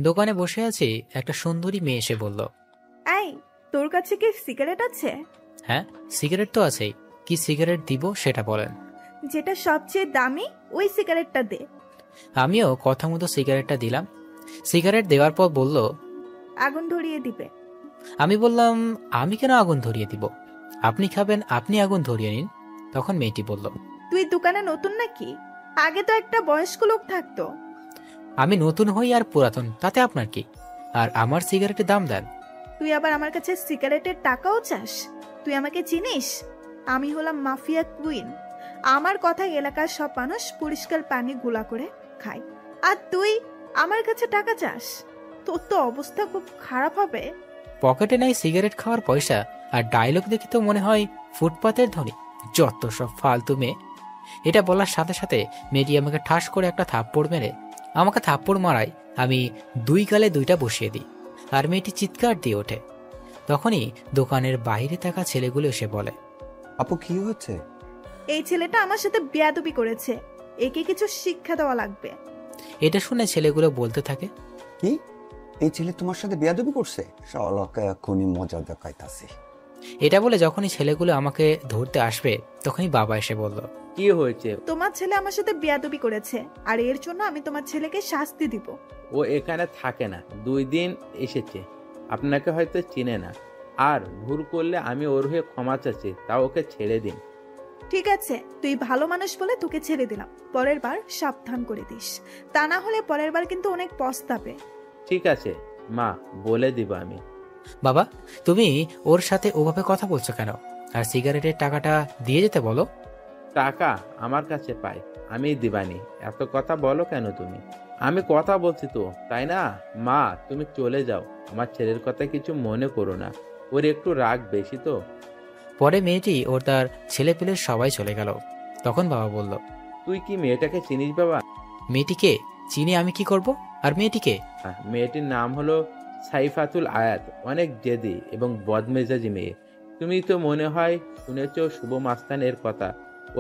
দোকানে বসে আছি, একটা সুন্দরী মেয়ে এসে বলল, এই, তোর কাছে কি সিগারেট আছে? হ্যাঁ, সিগারেট তো আছেই। কি সিগারেট দিব সেটা বলেন। যেটা সবচেয়ে দামি ওই সিগারেটটা দে। আমিও কথা মতো সিগারেটটা দিলাম। সিগারেট দেওয়ার পর বলল, আগুন ধরিয়ে দিবে। আমি বললাম, আমি কেন আগুন ধরিয়ে দিব? আপনি খাবেন, আপনি আগুন ধরিয়ে নিন। তখন মেয়েটি বলল, তুই দোকানে নতুন নাকি? আগে তো একটা বয়স্ক লোক থাকতো। আমি নতুন হই আর পুরাতন, তাতে আপনার কি? আর আমার সিগারেটের দাম দেন। তুই আবার আমার কাছে সিগারেটের টাকাও চাস? তুই আমাকে চিনিস? আমি হলাম মাফিয়া কুইন। আমার কথায় এলাকার সব মানুষ পরিষ্কার পানি গুলা করে খায়, আর তুই আমার কাছে টাকা চাস? তোর তো অবস্থা খুব খারাপ হবে। পকেটে নাই সিগারেট খাওয়ার পয়সা, আর ডায়লগ দেখে তো মনে হয় ফুটপাতের ধনী। যত সব ফালতু মেয়ে। এটা বলার সাথে সাথে মেয়েটি আমাকে ঠাস করে একটা থাপ্পড় মেরে, আমাকে থাপ্পড় মারায় আমি দুই গালে দুইটা বসিয়ে দিই, আর মেয়েটি চিৎকার দিয়ে ওঠে। তখনই দোকানের বাইরে থাকা ছেলেগুলো এসে বলে, আপু কি হচ্ছে? এই ছেলেটা আমার সাথে বেয়াদবি করেছে, একে কিছু শিক্ষা দেওয়া লাগবে। এটা শুনে ছেলেগুলো বলতে থাকে, কি? এই ছেলে তোমার সাথে বেয়াদবি করছে? শালাকে এখনই মজা দেখাইতাছি। এটা বলে যখনই ছেলেগুলো আমাকে ধরতে আসবে তখনই বাবা এসে বলল, কি হয়েছে? তোমার ছেলে আমার সাথে বেয়াদবি করেছে, আর এর জন্য আমি তোমার ছেলেকে শাস্তি দিব। ও এখানে থাকে না, 2 দিন এসেছে, আপনাকে হয়তো চিনে না। আর ভুল করলে আমি ওর হয়ে ক্ষমা চাচ্ছি, তা ওকে ছেড়ে দিন। ঠিক আছে, তুই ভালো মানুষ বলে তোকে ছেড়ে দিলাম। পরের বার সাবধান করে দিস, তা না হলে পরের বার কিন্তু অনেক পস্তাবে। ঠিক আছে মা, বলে দিব আমি। বাবা, তুমি ওর সাথে ওভাবে কথা বলছো কেন? আর সিগারেটের টাকাটা দিয়ে যেতে বলো। টাকা আমার কাছে পাই, আমি দিবানি। এত কথা বলো কেন তুমি? আমি কথা বলছি তো, তাই না? মা, তুমি চলে যাও, আমার ছেলের কথা কিছু মনে করো না, ওর একটু রাগ বেশি তো। পরে মেয়েটি ওর তার ছেলে পেলে সবাই চলে গেল। তখন বাবা বলল, তুই কি মেয়েটাকে চিনিস বাবা? মেয়েটিকে চিনি আমি কি করব? আর মেয়েটিকে? মেয়েটির নাম হলো সাইফাতুল আয়াত, অনেক জেদি এবং বদমেজাজি মেয়ে। তুমি তো মনে হয় শুনেছ শুভ মাস্তান এর কথা।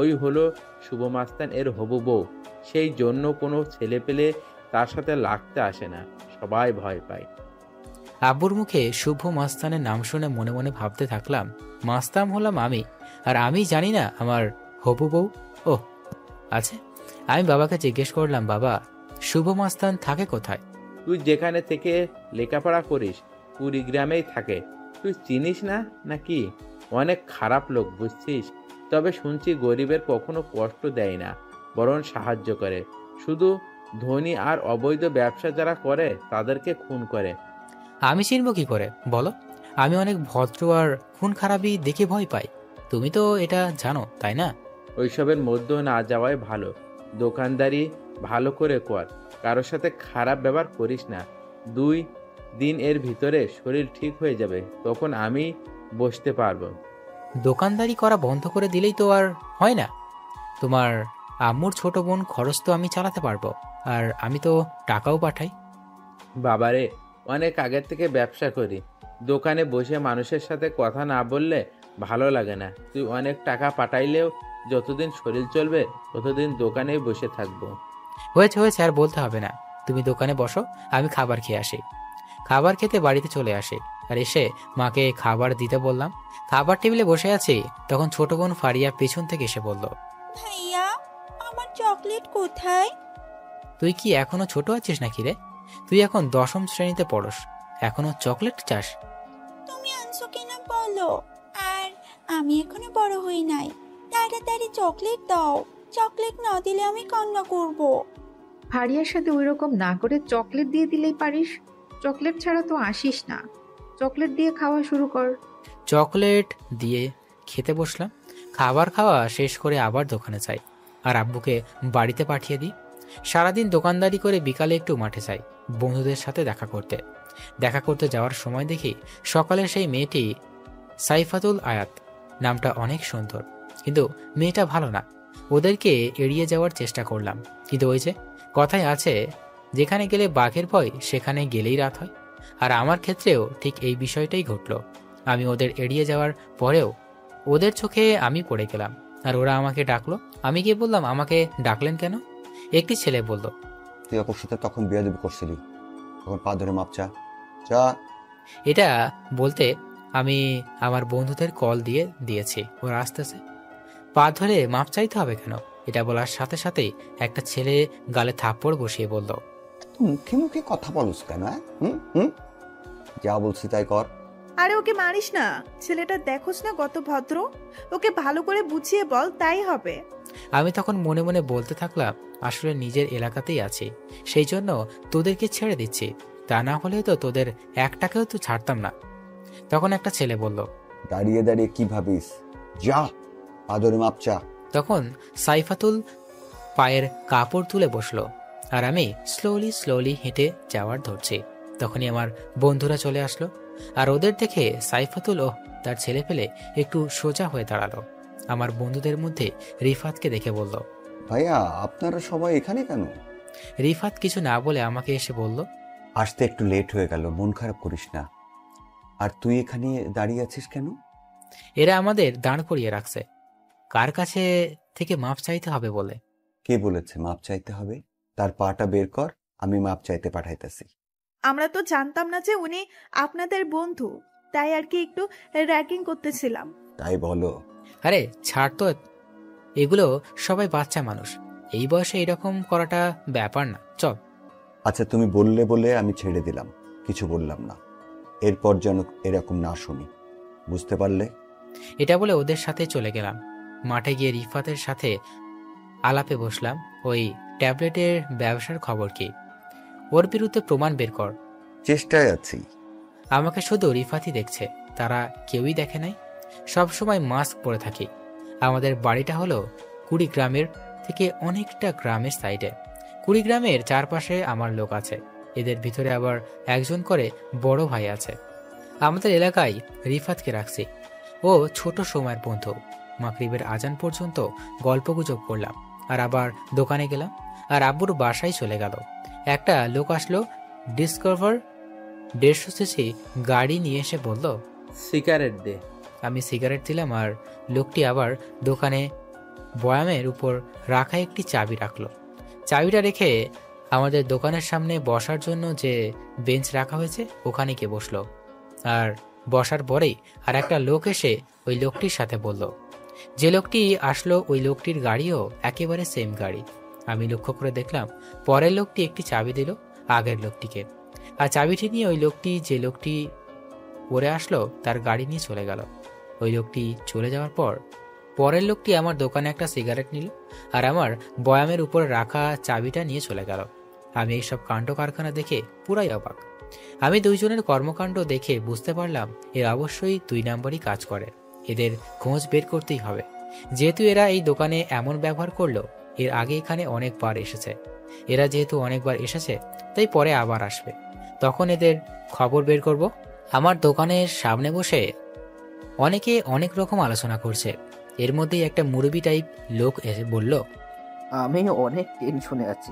ওই হলো শুভ মাস্তান এর হবু বউ। সেই জন্য কোনো ছেলে পেলে তার সাথে লাগতে আসে না, সবাই ভয় পায়। আব্বুর মুখে শুভ মাস্তানের নাম শুনে মনে মনে ভাবতে থাকলাম, মাস্তান হলাম আমি, আর আমি জানি না আমার হবু বউ। ও আচ্ছা, আমি বাবাকে জিজ্ঞেস করলাম, বাবা, শুভ মাস্তান থাকে কোথায়? তুই যেখানে থেকে লেখাপড়া করিস কুড়িগ্রামেই থাকে। তুই চিনিস না নাকি? অনেক খারাপ লোক, বুঝছিস? তবে শুনছি গরিবের কখনো কষ্ট দেয় না, বরং সাহায্য করে। শুধু ধনী আর অবৈধ ব্যবসা যারা করে তাদেরকে খুন করে। আমি চিনব কি করে বলো? আমি অনেক ভদ্র, আর খুন খারাপই দেখে ভয় পাই। তুমি তো এটা জানো, তাই না? ওইসবের মধ্যে না যাওয়াই ভালো। দোকানদারি ভালো করে কর, কারোর সাথে খারাপ ব্যবহার করিস না। 2 দিন এর ভিতরে শরীর ঠিক হয়ে যাবে, তখন আমি বসতে পারবো। দোকানদারি করা বন্ধ করে দিলেই তো আর হয় না। তোমার আম্মুর ছোট বোন খরচ তো আমি চালাতে পারবো, আর আমি তো টাকাও পাঠাই। বাবারে, অনেক আগের থেকে ব্যবসা করি। দোকানে বসে মানুষের সাথে কথা না বললে ভালো লাগে না। তুই অনেক টাকা পাঠাইলেও যতদিন শরীর চলবে ততদিন দোকানেই বসে থাকবো। হয়েছে হয়েছে, আর বলতে হবে না। তুমি দোকানে বসো, আমি খাবার খেয়ে আসি। খাবার খেতে বাড়িতে চলে আসি, আর এসে মাকে খাবার দিতে বললাম। খাবার টেবিলে বসে আছি, তখন ছোট বোন ফারিয়া পেছন থেকে এসে বলল, ভাইয়া, আমার চকলেট কোথায়? তুই কি এখনো ছোট আছিস নাকি রে? তুই এখন 10ম শ্রেণীতে পড়স, এখনো চকলেট চাস? তুমি আনছো কিনা বলো। আর আমি এখনো বড় হই নাই, তাড়াতাড়ি চকলেট দাও। চকলেট না দিলে আমি কান্না করব। ফারিয়ার সাথে ওই রকম না করে চকলেট দিয়ে দিলেই পারিস। চকলেট ছাড়া তো আসিস না। চকলেট দিয়ে খাওয়া শুরু কর। চকলেট দিয়ে খেতে বসলাম। খাবার খাওয়া শেষ করে আবার দোকানে যাই, আর আব্বুকে বাড়িতে পাঠিয়ে দিই। সারাদিন দোকানদারি করে বিকালে একটু মাঠে যাই বন্ধুদের সাথে দেখা করতে যাওয়ার সময় দেখি সকালে সেই মেয়েটি সাইফাতুল আয়াত, নামটা অনেক সুন্দর, কিন্তু মেয়েটা ভালো না। ওদেরকে এড়িয়ে যাওয়ার চেষ্টা করলাম, কিন্তু ওই যে কথায় আছে, যেখানে গেলে বাঘের ভয় সেখানে গেলেই রাত হয়। আর আমার ক্ষেত্রেও ঠিক এই বিষয়টাই ঘটল। আমি ওদের এড়িয়ে যাওয়ার পরেও ওদের চোখে আমি পড়ে গেলাম, আর ওরা আমাকে ডাকলো। আমি গিয়ে বললাম, আমাকে ডাকলেন কেন? একটি ছেলে বলল, তুই ওর সাথে তখন বেয়াদবি করছিলি, তখন পা ধরে মাপ চা। চা। এটা বলতে আমি আমার বন্ধুদের কল দিয়েছি, ওরা আসতেছে। পা ধরে মাপ চাইতে হবে কেন? এটা বলার সাথে সাথেই একটা ছেলে গালে থাপ্পড় বসিয়ে বলল, তুই মুখে মুখে কথা বলস কেন? হুম হুম, যা বলছি তাই কর। আরে ওকে মারিস না, ছেলেটা দেখোস না কত ভদ্র, ওকে ভালো করে বুঝিয়ে বল, তাই হবে। আমি তখন মনে মনে বলতে থাকলাম, আসলে নিজের এলাকাতেই আছি, সেই জন্য তোদেরকে ছেড়ে দিচ্ছি, তা না হলে তো তোদের একটাকেও তো ছাড়তাম না। তখন একটা ছেলে বলল, দাঁড়িয়ে দাঁড়িয়ে কি ভাবিস, যা পা ধরে মাপ চা। তখন সাইফাতুল পায়ের কাপড় তুলে বসলো, আর আমি স্লোলি হেঁটে যাওয়ার ধরছি। তখনই আমার বন্ধুরা চলে আসলো, আর ওদের দেখে সাইফাতুল ও তার ছেলে পেলে একটু সোজা হয়ে দাঁড়ালো। আমার বন্ধুদের মধ্যে রিফাতকে দেখে বলল, ভাইয়া আপনারা সবাই এখানে কেন? রিফাত কিছু না বলে আমাকে এসে বলল, আসতে একটু লেট হয়ে গেল, মন খারাপ করিস না। আর তুই এখানে দাঁড়িয়ে আছিস কেন? এরা আমাদের দাঁড় করিয়ে রাখছে কার কাছে থেকে মাপ চাইতে হবে বলে। কে বলেছে মাপ চাইতে হবে? তার পাটা বের কর, আমি মাপ চাইতে পাঠাইতেছি। আমরা তো জানতাম না যে উনি আপনাদের বন্ধু, তাই আর কি একটু র্যাগিং করতেছিলাম। তাই বলো? আরে ছাড় তো, এগুলো সবাই বাচ্চা মানুষ, এই বয়সে এরকম করাটা ব্যাপার না, চল। আচ্ছা তুমি বললে বলে আমি ছেড়ে দিলাম, কিছু বললাম না। এরপর যেন এরকম না শুনি, বুঝতে পারলে? এটা বলে ওদের সাথে চলে গেলাম। মাঠে গিয়ে রিফাতের সাথে আলাপে বসলাম, ওই ট্যাবলেটের ব্যবসার খবর কি, ওর বিরুদ্ধে প্রমাণ বের কর। চেষ্টায় আছি। আমাকে শুধু রিফাতই দেখছে, তারা কেউই দেখে নাই। সব সময় মাস্ক পরে থাকি। আমাদের বাড়িটা হলো কুড়িগ্রামের থেকে অনেকটা গ্রামের সাইডে। কুড়িগ্রামের চারপাশে আমার লোক আছে, এদের ভিতরে আবার একজন করে বড় ভাই আছে। আমাদের এলাকায় রিফাতকে রাখছি, ও ছোট সময়ের বন্ধু। মাগরিবের আজান পর্যন্ত গল্পগুজব করলাম, আর আবার দোকানে গেলাম, আর আব্বুর বাসায় চলে গেল। একটা লোক আসলো, ডিসকভার 150 সিসি গাড়ি নিয়ে এসে বলল, সিগারেট দে। আমি সিগারেট দিলাম, আর লোকটি আবার দোকানে বয়ামের উপর রাখা একটি চাবি রাখলো। চাবিটা রেখে আমাদের দোকানের সামনে বসার জন্য যে বেঞ্চ রাখা হয়েছে ওখানে গিয়ে বসলো। আর বসার পরেই আর একটা লোক এসে ওই লোকটির সাথে বলল, যে লোকটি আসলো ওই লোকটির গাড়িও একেবারে সেম গাড়ি। আমি লক্ষ্য করে দেখলাম পরের লোকটি একটি চাবি দিল আগের লোকটিকে, আর চাবিটি নিয়ে ওই লোকটি যে লোকটি পরে আসলো তার গাড়ি নিয়ে চলে গেল। ওই লোকটি চলে যাওয়ার পর পরের লোকটি আমার দোকানে একটা সিগারেট নিল, আর আমার বয়ামের উপর রাখা চাবিটা নিয়ে চলে গেল। আমি এইসব কাণ্ড কারখানা দেখে পুরাই অবাক। আমি দুইজনের কর্মকাণ্ড দেখে বুঝতে পারলাম এরা অবশ্যই 2 নাম্বারই কাজ করে, এদের খোঁজ বের করতেই হবে। যেহেতু এরা এই দোকানে এমন ব্যবহার করলো, এর আগে এখানে অনেকবার এসেছে। এরা যেহেতু অনেকবার এসেছে তাই পরে আবার আসবে, তখন এদের খবর বের করব। আমার দোকানের সামনে বসে অনেকে অনেক রকম আলোচনা করছে। এর মধ্যেই একটা মুরব্বি টাইপ লোক এসে বলল, আমি অনেক টেনশনে আছি।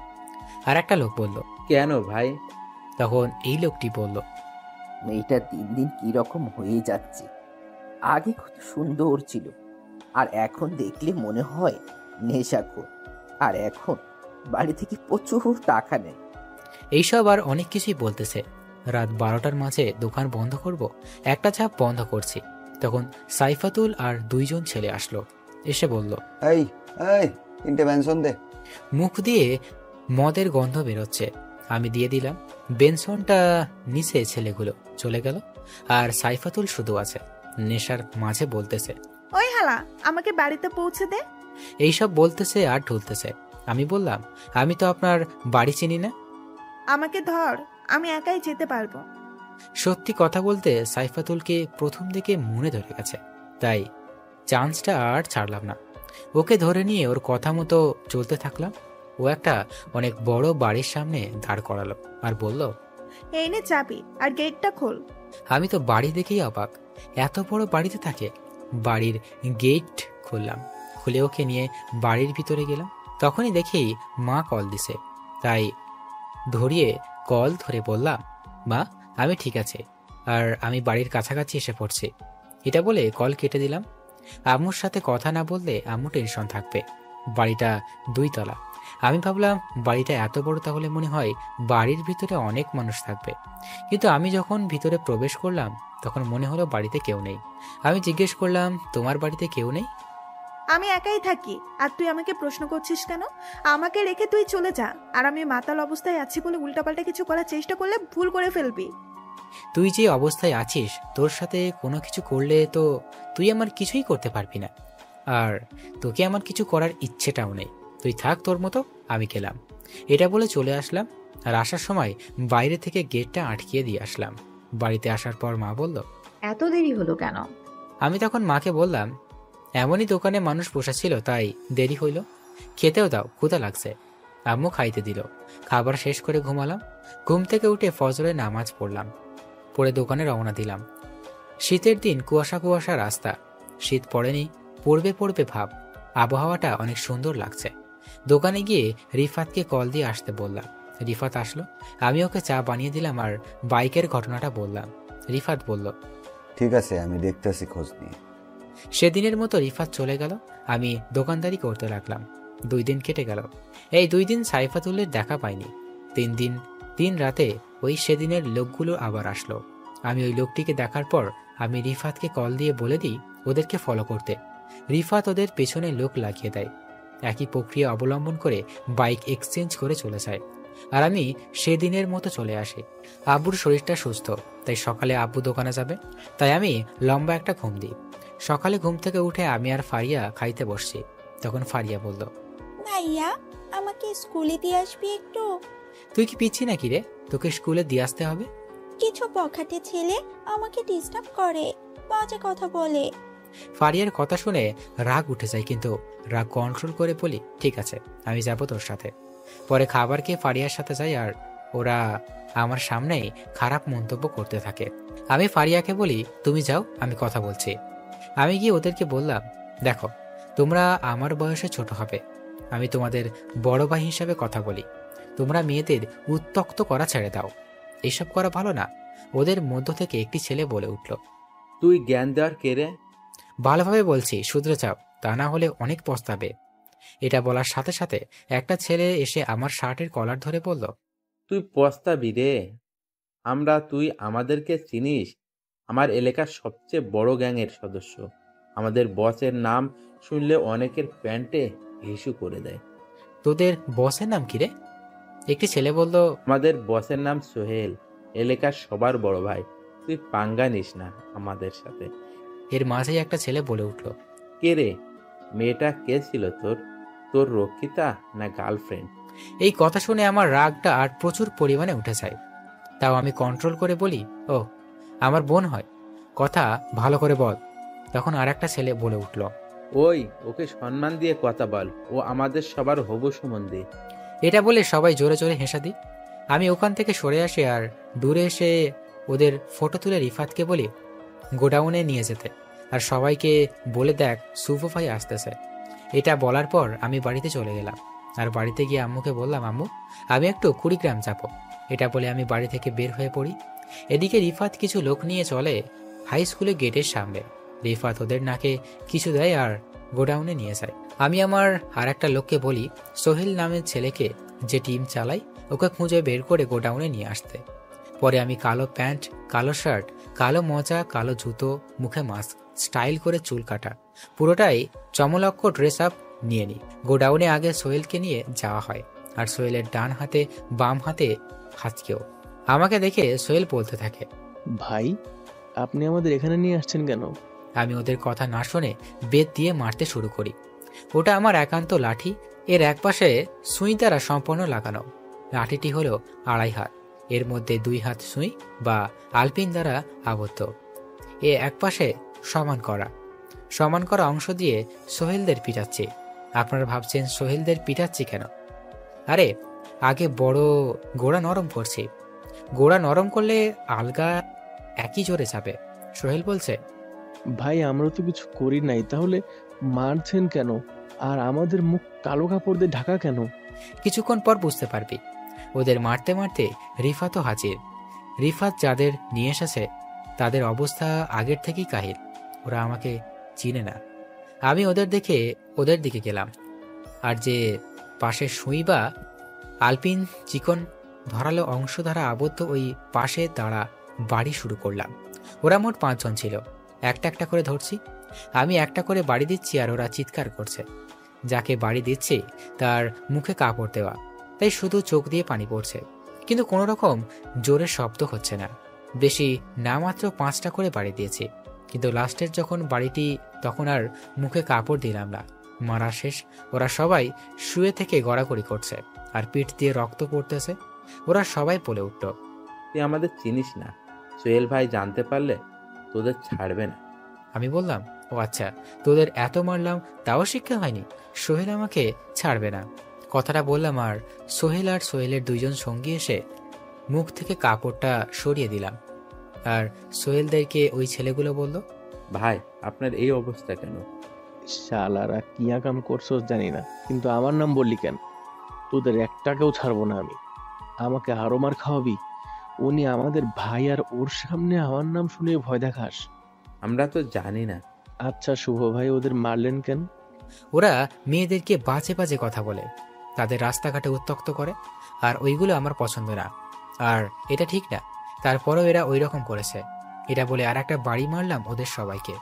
আর একটা লোক বলল, কেন ভাই? তখন এই লোকটি বলল, মেয়েটা দিন দিন কিরকম হয়ে যাচ্ছে। আগে কত সুন্দর ছিল, আর এখন দেখলে মনে হয় নেশাখোর। আর এখন বাড়ি থেকে প্রচুর টাকা নেয়। এইসব আর অনেক কিছুই বলতেছে। রাত 12টার মাঝে দোকান বন্ধ করব, একটা চাপ বন্ধ করছি। তখন সাইফাতুল আর 2 জন ছেলে আসলো, এসে বলল, এই এই 3টে বেনসন দে। মুখ দিয়ে মদের গন্ধ বেরোচ্ছে। আমি দিয়ে দিলাম। বেনসনটা নিচে ছেলেগুলো চলে গেল, আর সাইফাতুল শুধু আছে, নেশার মাঝে বলতেছে, ওই হালা, আমাকে বাড়িতে পৌঁছে দে। এইসব বলতেছে আর ঢুলতেছে। আমি বললাম, আমি তো আপনার বাড়ি চিনি না। আমাকে ধর, আমি একাই যেতে পারবো। সত্যি কথা বলতে সাইফাতুলকে প্রথম দিকে মনে ধরে গেছে, তাই চান্সটা আর ছাড়লাম না। ওকে ধরে নিয়ে ওর কথা মতো চলতে থাকলাম। ও একটা অনেক বড় বাড়ির সামনে দাঁড় করালো আর বলল, এই নে চাবি, আর গেটটা খোল। আমি তো বাড়ি দেখেই অবাক, এত বড় বাড়িতে থাকে। বাড়ির গেট খুললাম, খুলে ওকে নিয়ে বাড়ির ভিতরে গেলাম। তখনই দেখি মা কল দিছে, তাই ধরিয়ে কল ধরে বললাম, মা আমি ঠিক আছে, আর আমি বাড়ির কাছাকাছি এসে পড়ছি। এটা বলে কল কেটে দিলাম। আম্মুর সাথে কথা না বললে আম্মু টেনশন থাকবে। বাড়িটা 2 তলা। আমি ভাবলাম বাড়িটা এত বড়, তাহলে মনে হয় বাড়ির ভিতরে অনেক মানুষ থাকবে। কিন্তু আমি যখন ভিতরে প্রবেশ করলাম তখন মনে হলো বাড়িতে কেউ নেই। আমি জিজ্ঞেস করলাম, তোমার বাড়িতে কেউ নেই? আমি একাই থাকি, আর তুই আমাকে প্রশ্ন করছিস কেন? আমাকে রেখে তুই চলে যা। আর আমি মাতাল অবস্থায় আছি বলে উল্টাপাল্টা কিছু করার চেষ্টা করলে ভুল করে ফেলবি। তুই যে অবস্থায় আছিস, তোর সাথে কোনো কিছু করলে তো তুই আমার কিছুই করতে পারবি না। আর তোকে আমার কিছু করার ইচ্ছেটাও নেই। তুই থাক তোর মতো, আমি গেলাম। এটা বলে চলে আসলাম। আর আসার সময় বাইরে থেকে গেটটা আটকিয়ে দিয়ে আসলাম। বাড়িতে আসার পর মা বলল, এত দেরি হলো কেন? আমি তখন মাকে বললাম, এমনই দোকানে মানুষ বসেছিল তাই দেরি হইল। খেতেও দাও, ক্ষুধা লাগছে। আম্মু খাইতে দিল। খাবার শেষ করে ঘুমালাম। ঘুম থেকে উঠে ফজরের নামাজ পড়লাম, পরে দোকানে রওনা দিলাম। শীতের দিন, কুয়াশা কুয়াশা রাস্তা। শীত পড়েনি, পড়বে পড়বে ভাব। আবহাওয়াটা অনেক সুন্দর লাগছে। দোকানে গিয়ে রিফাতকে কল দিয়ে আসতে বললাম। রিফাত আসলো। আমি ওকে চা বানিয়ে দিলাম আর বাইকের ঘটনাটা বললাম। রিফাত বলল, ঠিক আছে, আমি দেখতেছি খোঁজ নিয়ে। সেদিনের মতো রিফাত চলে গেল। আমি দোকানদারি করতে লাগলাম। 2 দিন কেটে গেল। এই 2 দিন সাইফাতুল্লের দেখা পাইনি। 3 দিন 3 রাতে ওই সেদিনের লোকগুলো আবার আসলো। আমি ওই লোকটিকে দেখার পর আমি রিফাতকে কল দিয়ে বলে দিই ওদেরকে ফলো করতে। রিফাত ওদের পেছনে লোক লাগিয়ে দেয়। একই প্রক্রিয়া অবলম্বন করে বাইক এক্সচেঞ্জ করে চলে যায়। আর আমি সেদিনের মতো চলে আসি। আব্বুর শরীরটা সুস্থ, তাই সকালে আব্বু দোকানে যাবে। তাই আমি লম্বা একটা ঘুম দিই। সকালে ঘুম থেকে উঠে আমি আর ফারিয়া খাইতে বসছি। তখন ফারিয়া বলল, ভাইয়া, আমাকে স্কুলে দিয়ে আসবি একটু? তুই কি পিচ্ছি নাকি রে? তোকে স্কুলে দিয়ে আসতে হবে? কিছু বখাটে ছেলে আমাকে ডিস্টার্ব করে, বাজে কথা বলে। ফারিয়ার কথা শুনে রাগ উঠে যায়, কিন্তু রাগ কন্ট্রোল করে বলি, ঠিক আছে, আমি যাব তোর সাথে। পরে খাবার খেয়ে ফারিয়ার সাথে যাই, আর ওরা আমার সামনেই খারাপ মন্তব্য করতে থাকে। আমি ফারিয়াকে বলি, তুমি যাও, আমি কথা বলছি। আমি গিয়ে ওদেরকে বললাম, দেখো, তোমরা আমার বয়সে ছোট হবে। আমি তোমাদের বড় ভাই হিসাবে কথা বলি। তোমরা মেয়েদের উত্ত্যক্ত করা ছেড়ে দাও। এসব করা ভালো না। ওদের মধ্য থেকে একটি ছেলে বলে উঠল, তুই জ্ঞান দেওয়ার কে রে? ভালোভাবে বলছি, শুধরে যাও, তা না হলে অনেক পস্তাবে। এটা বলার সাথে সাথে একটা ছেলে এসে আমার শার্টের কলার ধরে বলল, তুই পস্তাবি রে। তুই আমাদেরকে চিনিস? আমার এলাকার সবচেয়ে বড় গ্যাংয়ের সদস্য। আমাদের বসের নাম শুনলে অনেকের প্যান্টে হিসু করে দেয়। তোদের বসের নাম কি রে? একটি ছেলে বলল, আমাদের বসের নাম সোহেল, এলাকার সবার বড় ভাই। তুই পাঙ্গা নিস না আমাদের সাথে। এর মাঝেই একটা ছেলে বলে উঠল, কে রে? মেয়েটা কে ছিল তোর? তোর রক্ষিতা না গার্লফ্রেন্ড? এই কথা শুনে আমার রাগটা আর প্রচুর পরিমাণে উঠে যায়। তাও আমি কন্ট্রোল করে বলি, ও আমার বোন হয়, কথা ভালো করে বল। তখন আর একটা ছেলে বলে উঠল, ওই, ওকে সম্মান দিয়ে কথা বল, ও আমাদের সবার হবু সম্বন্ধে। এটা বলে সবাই জোরে জোরে হেসে দিই। আমি ওখান থেকে সরে আসি আর দূরে এসে ওদের ফটো তুলে রিফাতকে বলি গোডাউনে নিয়ে যেতে, আর সবাইকে বলে দেখ সুফো ভাই আসতেছে। এটা বলার পর আমি বাড়িতে চলে গেলাম। আর বাড়িতে গিয়ে আম্মুকে বললাম, আম্মু, আমি একটু কুড়িগ্রাম যাব। এটা বলে আমি বাড়ি থেকে বের হয়ে পড়ি। এদিকে রিফাত কিছু লোক নিয়ে চলে হাই স্কুলের গেটের সামনে। রিফাত ওদের নাকে কিছু দেয় আর গোডাউনে নিয়ে যায়। আমি আমার আর একটা লোককে বলি সোহেল নামের ছেলেকে, যে টিম চালাই, ওকে খুঁজে বের করে গোডাউনে নিয়ে আসতে। পরে আমি কালো প্যান্ট, কালো শার্ট, কালো মোজা, কালো জুতো, মুখে মাস্ক, স্টাইল করে চুল কাটা, পুরোটাই চমলক্ষ ড্রেস আপ নিয়ে নিই। গোডাউনে আগে সোহেলকে নিয়ে যাওয়া হয়, আর সোহেলের ডান হাতে বাম হাতে হাতকেও। আমাকে দেখে সোহেল বলতে থাকে, ভাই, আপনি আমাদের এখানে নিয়ে আসছেন কেন? আমি ওদের কথা না শুনে বেত দিয়ে মারতে শুরু করি। ওটা আমার একান্ত লাঠি। এর একপাশে সুই দ্বারা সম্পূর্ণ লাগানো। লাঠিটি হলো 2.5 হাত। এর মধ্যে 2 হাত সুই বা আলপিন দ্বারা আবদ্ধ। এ একপাশে সমান করা অংশ দিয়ে সোহেলদের পিটাচ্ছি। আপনারা ভাবছেন সোহেলদের পিটাচ্ছি কেন? আরে, আগে বড় গোড়া নরম করছি। গোড়া নরম করলে আলগা একই জোরে যাবে। সোহেল বলছে, ভাই, আমরা তো কিছু করি নাই, তাহলে মারছেন কেন? আর আমাদের মুখ কালো কাপড় দিয়ে ঢাকা কেন? কিছুক্ষণ পর বুঝতে পারবি। ওদের মারতে মারতে রিফাতও হাজির। রিফাত যাদের নিয়ে এসেছে তাদের অবস্থা আগের থেকেই কাহিল। ওরা আমাকে চিনে না। আমি ওদের দিকে গেলাম, আর যে পাশে সুই বা আলপিন চিকন ধরালো অংশ দ্বারা আবদ্ধ ওই পাশে দাঁড়া বাড়ি শুরু করলাম। ওরা মোট 5 জন ছিল। একটা একটা করে ধরছি, আমি একটা করে বাড়ি দিচ্ছি আর ওরা চিৎকার করছে। যাকে বাড়ি দিচ্ছি তার মুখে কাপড় দেওয়া, তাই শুধু চোখ দিয়ে পানি পড়ছে, কিন্তু কোনো রকম জোরে শব্দ হচ্ছে না। বেশি না মাত্র 5টা করে বাড়ি দিয়েছি, কিন্তু লাস্টের যখন বাড়িটি তখন আর মুখে কাপড় দিলাম না। মারা শেষ, ওরা সবাই শুয়ে থেকে গড়াগড়ি করছে আর পিঠ দিয়ে রক্ত পড়তেছে। ওরা সবাই বলে উঠল, তুই আমাদের চিনিস না, সোহেল ভাই জানতে পারলে তোদের ছাড়বে না। আমি বললাম, ও আচ্ছা, তোদের এত মারলাম তাও শিক্ষা হয়নি, সোহেল আমাকে ছাড়বে না। কথাটা বললাম আর সোহেলের 2 জন সঙ্গী এসে মুখ থেকে কাপড়টা সরিয়ে দিলাম। আর সোহেলদেরকে ওই ছেলেগুলো বলল, ভাই আপনার এই অবস্থা কেন? শালারা কি আকাম করছো জানি না, কিন্তু আমার নাম বললি কেন? তোদের একটাকেও ছাড়বো না আমি। আমাকে আরো মার খাওয়াবি? উনি আমাদের ভাই, আর ওর সামনে আমার নাম শুনে ভয় দেখাস? আমরা তো জানি না। আচ্ছা শুভ ভাই, ওদের মারলেন কেন? ওরা মেয়েদেরকে বাজে বাজে কথা বলে, তাদের রাস্তাঘাটে উত্ত্যক্ত করে, আর ওইগুলো আমার পছন্দ না, আর এটা ঠিক না। তারপরেও এরা ওই রকম করেছে। এটা বলে আর একটা বাড়ি মারলাম ওদের সবাইকে।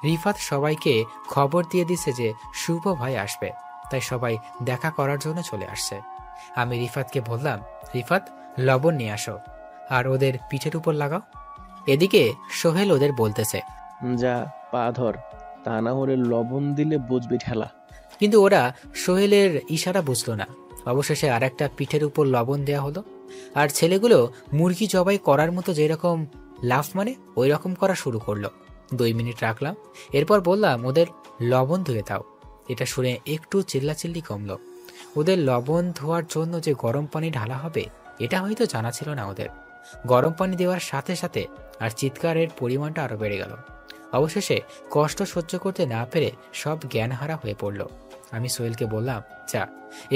রিফাত সবাইকে খবর দিয়ে দিছে যে শুভ ভাই আসবে, তাই সবাই দেখা করার জন্য চলে আসছে। আমি রিফাতকে বললাম, রিফাত লবণ নিয়ে আসো আর ওদের পিঠের উপর লাগাও। এদিকে সোহেল ওদের বলতেছে, যা পা ধর, তা না হলে লবণ দিলে বুঝবি ঠেলা। কিন্তু ওরা সোহেলের ইশারা বুঝলো না। অবশেষে আর একটা পিঠের উপর লবণ দেয়া হলো, আর ছেলেগুলো মুরগি জবাই করার মতো যেরকম লাফ মানে ওই রকম করা শুরু করলো। 2 মিনিট রাখলাম, এরপর বললাম, ওদের লবণ ধুয়ে দাও। এটা শুনে একটু চিল্লাচিল্লি কমলো। ওদের লবণ ধোয়ার জন্য যে গরম পানি ঢালা হবে এটা হয়তো জানা ছিল না ওদের। গরম পানি দেওয়ার সাথে সাথে আর চিৎকারের পরিমাণটা আরো বেড়ে গেল। অবশেষে কষ্ট সহ্য করতে না পেরে সব জ্ঞানহারা হয়ে পড়ল। আমি সোহেলকে বললাম, যা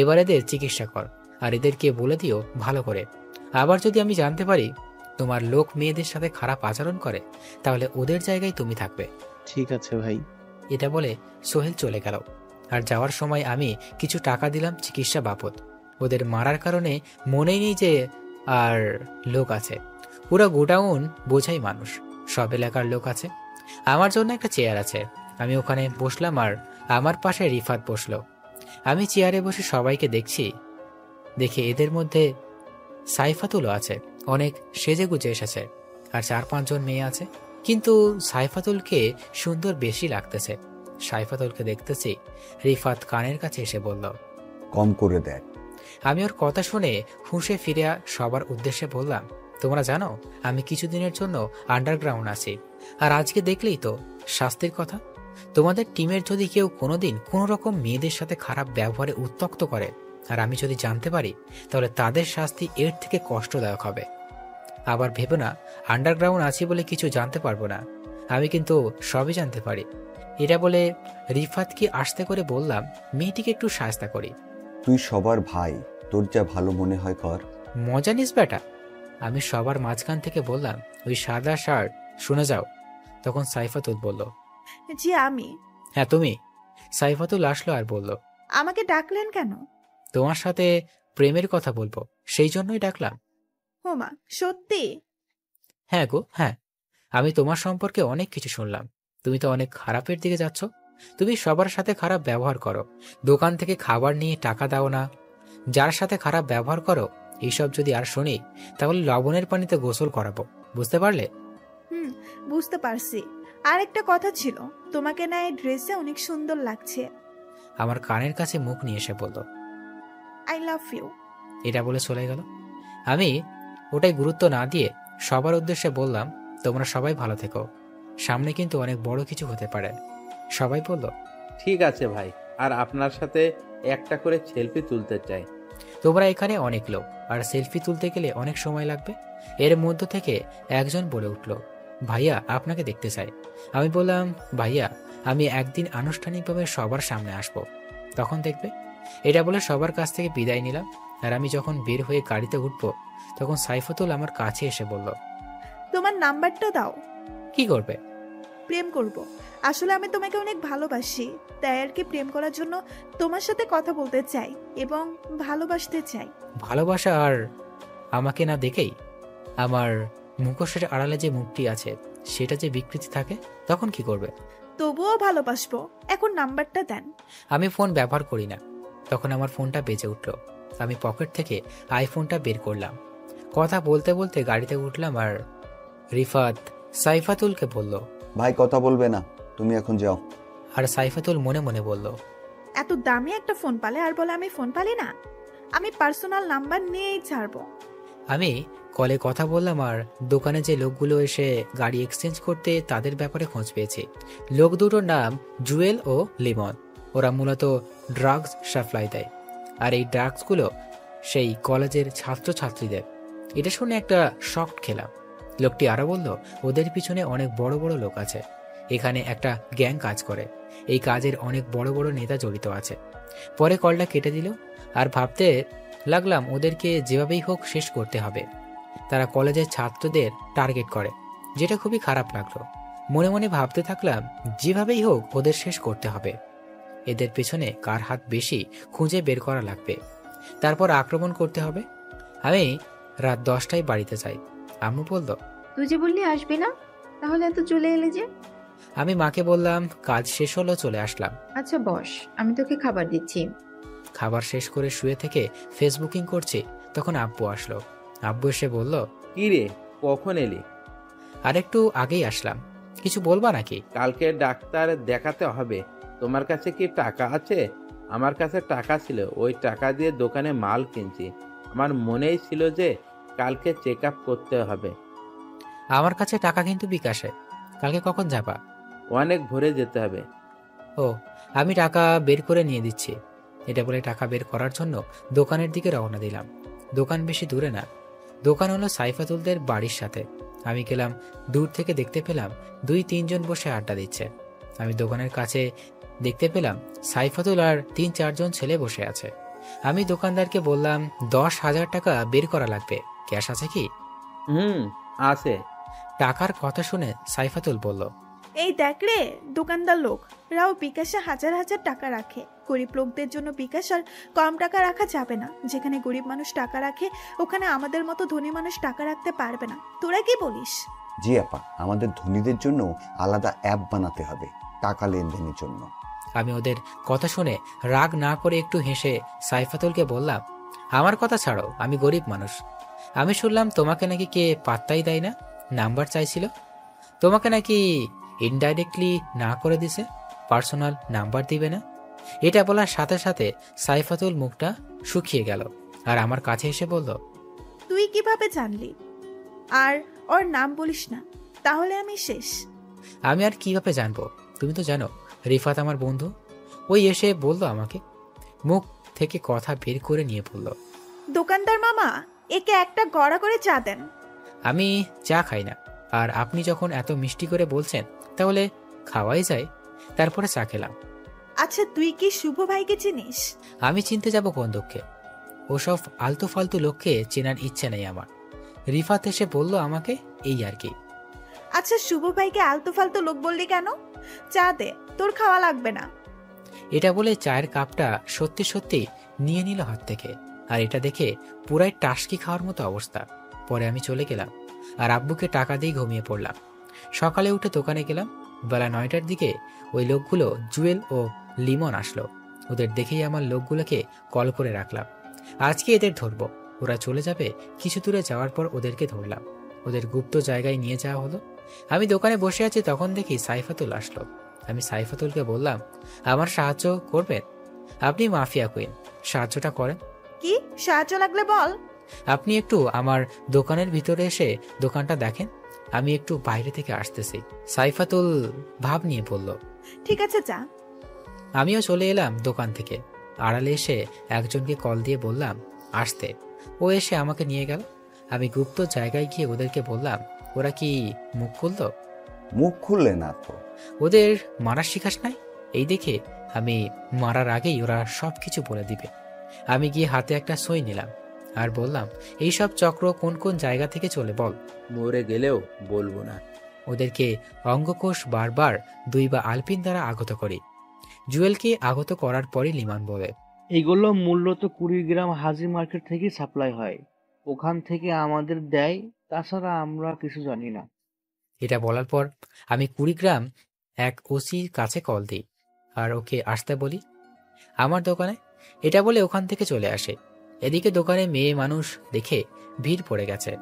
এবার এদের চিকিৎসা কর, আর এদেরকে বলে দিও ভালো করে। আবার যদি আমি জানতে পারি তোমার লোক মেয়েদের সাথে খারাপ আচরণ করে, তাহলে ওদের জায়গায় তুমি থাকবে। ঠিক আছে ভাই। এটা বলে সোহেল চলে গেল। আর যাওয়ার সময় আমি কিছু টাকা দিলাম চিকিৎসা বাবদ। ওদের মারার কারণে মনেই নেই যে আর লোক আছে। পুরো গোডাউন বোঝাই মানুষ, সব এলাকার লোক আছে। আমার জন্য একটা চেয়ার আছে, আমি ওখানে বসলাম আর আমার পাশে রিফাত বসলো। আমি চেয়ারে বসে সবাইকে দেখছি। দেখে এদের মধ্যে সাইফাতুলও আছে, অনেক সেজে গুজে এসেছে, আর 4-5 জন মেয়ে আছে। কিন্তু সাইফাতুলকে সুন্দর বেশি লাগতেছে। সাইফাতুলকে দেখতেছি। রিফাত কানের কাছে এসে বলল, কম করে দেখ। আমি ওর কথা শুনে হুঁশে ফিরে সবার উদ্দেশ্যে বললাম, তোমরা জানো আমি কিছুদিনের জন্য আন্ডারগ্রাউন্ড আছি, আর আজকে দেখলেই তো শাস্তির কথা। তোমাদের টিমের যদি কেউ কোনোদিন কোনো রকম মেয়েদের সাথে খারাপ ব্যবহারে উত্ত্যক্ত করে, আর আমি যদি জানতে পারি, তাহলে তাদের শাস্তি এর থেকে কষ্টদায়ক হবে। আবার ভেবো না আন্ডারগ্রাউন্ড আছি বলে কিছু জানতে পারবো না, আমি কিন্তু সবই জানতে পারি। এটা বলে রিফাতকে আস্তে করে বললাম, মেয়েটিকে একটু সাহায্য করি। তুই সবার ভাই, তোর যা ভালো মনে হয় কর। মজা নিস বেটা। আমি সবার মাঝখান থেকে বললাম, ওই সাদা শার্ট, শুনে যাও। তখন সাইফাতুল বলল, জি আমি। হ্যাঁ তুমি। সাইফাতুল আসলো আর বলল, আমাকে ডাকলেন কেন? তোমার সাথে প্রেমের কথা বলবো, সেই জন্যই ডাকলাম। হোমা, সত্যি? হ্যাঁ গো হ্যাঁ, আমি তোমার সম্পর্কে অনেক কিছু শুনলাম। তুমি তো অনেক খারাপের দিকে যাচ্ছ। তুমি সবার সাথে খারাপ ব্যবহার করো, দোকান থেকে খাবার নিয়ে টাকা দাও না। যার সাথে খারাপ ব্যবহার করো, এইসব যদি আর শুনি, তাহলে লবণের পানিতে গোসল করাবো, বুঝতে পারলে? বুঝতে পারছি। আর একটা কথা ছিল, তোমাকে না এই ড্রেসে অনেক সুন্দর লাগছে। আমার কানের কাছে মুখ নিয়ে এসে বলল, আই লাভ ইউ। এটা বলে চলে গেল। আমি ওটাই গুরুত্ব না দিয়ে সবার উদ্দেশ্যে বললাম, তোমরা সবাই ভালো থেকো, সামনে কিন্তু অনেক বড় কিছু হতে পারে। সবাই বলল, ঠিক আছে ভাই, আর আপনার সাথে একটা করে সেলফি তুলতে চাই। তোমরা এখানে অনেক লোক, আর সেলফি তুলতে গেলে অনেক সময় লাগবে। এর মধ্য থেকে একজন বলে উঠল, ভাইয়া আপনাকে দেখতে চাই। আমি বললাম, ভাইয়া আমি একদিন আনুষ্ঠানিকভাবে সবার সামনে আসব, তখন দেখবে। এটা বলে সবার কাছ থেকে বিদায় নিলাম। আর আমি যখন বের হয়ে গাড়িতে উঠব, তখন সাইফাতুল আমার কাছে এসে বলল, তোমার নাম্বারটা দাও। কি করবে? প্রেম করব। আসলে আমি তোমাকে অনেক ভালোবাসি, তাই আর কি প্রেম করার জন্য তোমার সাথে কথা বলতে চাই এবং ভালোবাসতে চাই। ভালোবাসা আর আমাকে না দেখেই আমার মুখোশের আড়ালে যে মুখটি আছে সেটা যে বিকৃতি থাকে, তখন কি করবে? তবুও ভালোবাসবো। এখন নাম্বারটা দেন। আমি ফোন ব্যবহার করি না। তখন আমার ফোনটা বেজে উঠল। আমি পকেট থেকে আইফোনটা বের করলাম। কথা বলতে বলতে গাড়িতে উঠলাম আর রিফাত সাইফাতুলকে বলল। ভাই কথা বলবে না, তুমি এখন যাও। আর সাইফাতুল মনে মনে বলল, এত দামি একটা ফোন পালে আর বলে আমি ফোন পালি না। আমি পার্সোনাল নাম্বার নিয়েই ছাড়বো। আমি কলে কথা বললাম আর দোকানে যে লোকগুলো এসে গাড়ি এক্সচেঞ্জ করতে তাদের ব্যাপারে খোঁজ পেয়েছি। লোক দুটোর নাম জুয়েল ও লিমন। ওরা মূলত ড্রাগস সাপ্লাই দেয়, আর এই ড্রাগসগুলো সেই কলেজের ছাত্রছাত্রীদের। এটা শুনে একটা শক খেলাম। লোকটি আরো বলল, ওদের পিছনে অনেক বড় বড় লোক আছে, এখানে একটা গ্যাং কাজ করে, এই কাজের অনেক বড় বড় নেতা জড়িত আছে। পরে কলটা কেটে দিল আর ভাবতে লাগলাম ওদেরকে যেভাবেই হোক শেষ করতে হবে। তারা কলেজের ছাত্রদের টার্গেট করে, যেটা খুবই খারাপ লাগলো। মনে মনে ভাবতে থাকলাম যেভাবেই হোক ওদের শেষ করতে হবে। এদের পেছনে কার হাত বেশি খুঁজে বের করা লাগবে, তারপর আক্রমণ করতে হবে। আমি রাত 10টায় বাড়িতে যাই। আম্মু বলল, তুই যে বললি আসবি না, তাহলে এত চলে এলে যে? আমি মাকে বললাম কাজ শেষ হলো, চলে আসলাম। আচ্ছা বস, আমি তোকে খাবার দিচ্ছি। খাবার শেষ করে শুয়ে থেকে ফেসবুকিং করছি, তখন আব্বু আসলো। আব্বু এসে বলল, কি রে, কখন এলি? আর একটু আগেই আসলাম, কিছু বলবা নাকি? কালকে ডাক্তার দেখাতে হবে। তোমার কাছে কি টাকা আছে? আমার কাছে টাকা ছিল, ওই টাকা দিয়ে দোকানে মাল কিনছি। আমার মনেই ছিল যে কালকে চেক আপ করতে হবে। আমার কাছে টাকা কিন্তু বিকাশে। কালকে কখন যাবা? অনেক ভোরে যেতে হবে। ও, আমি টাকা বের করে নিয়ে দিচ্ছি। এটা বলে টাকা বের করার জন্য দোকানের দিকে রওনা দিলাম। দোকান বেশি দূরে না, দোকান হলো সাইফাতুলদের বাড়ির সাথে। আমি গেলাম, দূর থেকে দেখতে পেলাম 2-3 জন বসে আড্ডা দিচ্ছে। আমি দোকানের কাছে দেখতে পেলাম সাইফাতুল আর 3-4 জন ছেলে বসে আছে। আমি দোকানদারকে বললাম 10,000 টাকা বের করা লাগবে, ক্যাশ আছে কি? আছে। টাকার কথা শুনে সাইফাতুল বলল, এই দেখ রে, দোকানদার লোক রাও বিকাশে হাজার হাজার টাকা রাখে। গরিব লোকদের জন্য বিকাশ আর কম টাকা রাখা যাবে না। যেখানে গরিব মানুষ টাকা রাখে, ওখানে আমাদের মতো ধনী মানুষ টাকা রাখতে পারবে না। তোরা কি বলিস? জি আপা, আমাদের ধনীদের জন্য আলাদা অ্যাপ বানাতে হবে টাকা লেনদেনের জন্য। আমি ওদের কথা শুনে রাগ না করে একটু হেসে সাইফাতুলকে বললাম, আমার কথা ছাড়ো, আমি গরিব মানুষ। আমি শুনলাম তোমাকে নাকি কে পাত্তাই দেয় না, নাম্বার চাইছিল, তোমাকে নাকি ইনডাইরেক্টলি না করে দিছে, পার্সোনাল নাম্বার দিবে না। এটা বলার সাথে সাথে সাইফাতুল মুখটা শুকিয়ে গেল আর আমার কাছে এসে বলল, তুই কিভাবে জানলি? আর ওর নাম বলিস না, তাহলে আমি শেষ। আমি আর কিভাবে জানবো? তুমি তো জানো রিফাত আমার বন্ধু। ওই এসে বলল আমাকে, মুখ থেকে কথা বের করে নিয়ে বলল, দোকানদার মামা, একে একটা গড়া করে চা দেন। আমি চা খাই না, আর আপনি যখন এত মিষ্টি করে বলছেন তাহলে খাওয়াই যায়। তারপরে চা খেলাম। আচ্ছা, তুই কি শুভ ভাইকে চিনিস? আমি চিনতে যাব কোন দুঃখে? ওসব আলতু ফালতু লোককে চেনার ইচ্ছে নেই আমার। রিফাত এসে বলল আমাকে, এই আর কি। আচ্ছা, শুভ ভাইকে আলতু ফালতু লোক বললি কেন? চা দে, তোর খাওয়া লাগবে না। এটা বলে চায়ের কাপটা সত্যি সত্যি নিয়ে নিল হাত থেকে, আর এটা দেখে পুরাই টাসকি খাওয়ার মতো অবস্থা। পরে আমি চলে গেলাম আর আব্বুকে টাকা দিয়ে ঘুমিয়ে পড়লাম। সকালে উঠে দোকানে গেলাম। বেলা 9টার দিকে ওই লোকগুলো জুয়েল ও লিমন আসলো। ওদের দেখেই আমার লোকগুলোকে কল করে রাখলাম, আজকে এদের ধরবো। ওরা চলে যাবে, কিছু দূরে যাওয়ার পর ওদেরকে ধরলাম। ওদের গুপ্ত জায়গায় নিয়ে যাওয়া হলো। আমি দোকানে বসে আছি, তখন দেখি সাইফাতুল আসলো। আমি সাইফাতুলকে বললাম, আমার সাহায্য করবেন? আপনি মাফিয়া কুইন, সাহায্যটা করেন। কি সাহায্য লাগলে বল। আপনি একটু আমার দোকানের ভিতরে এসে দোকানটা দেখেন, আমি একটু বাইরে থেকে আসতেছি। সাইফাতুল ভাব নিয়ে বলল, ঠিক আছে, যা। আমিও চলে এলাম দোকান থেকে। আড়ালে এসে একজনকে কল দিয়ে বললাম আসতে। ও এসে আমাকে নিয়ে গেল। আমি গুপ্ত জায়গায় গিয়ে ওদেরকে বললাম, ওরা কি মুখ খুলল? মুখ খুললে না তো। ওদের মারার শিখাস নাই? এই দেখে আমি মারার আগেই ওরা সবকিছু বলে দিবে। আমি গিয়ে হাতে একটা সই নিলাম আর বললাম, এইসব চক্র কোন কোন জায়গা থেকে চলে বল। মরে গেলেও বলবো না। ওদেরকে অঙ্গকোষ বারবার 2 বা আলপিন দ্বারা আগত করি। জুয়েলকে আগত করার পরই লিমান বলে, এগুলো মূলত কুড়িগ্রাম হাজি মার্কেট থেকে সাপ্লাই হয়, ওখান থেকে আমাদের দেয়, তাছাড়া আমরা কিছু জানি না। এটা বলার পর আমি কুড়িগ্রাম এক ওসির কাছে কল দিই আর ওকে আসতে বলি আমার দোকানে। এটা বলে ওখান থেকে চলে আসে। এদিকে দোকানে মেয়ে মানুষ দেখে ভিড় পড়ে গেছে।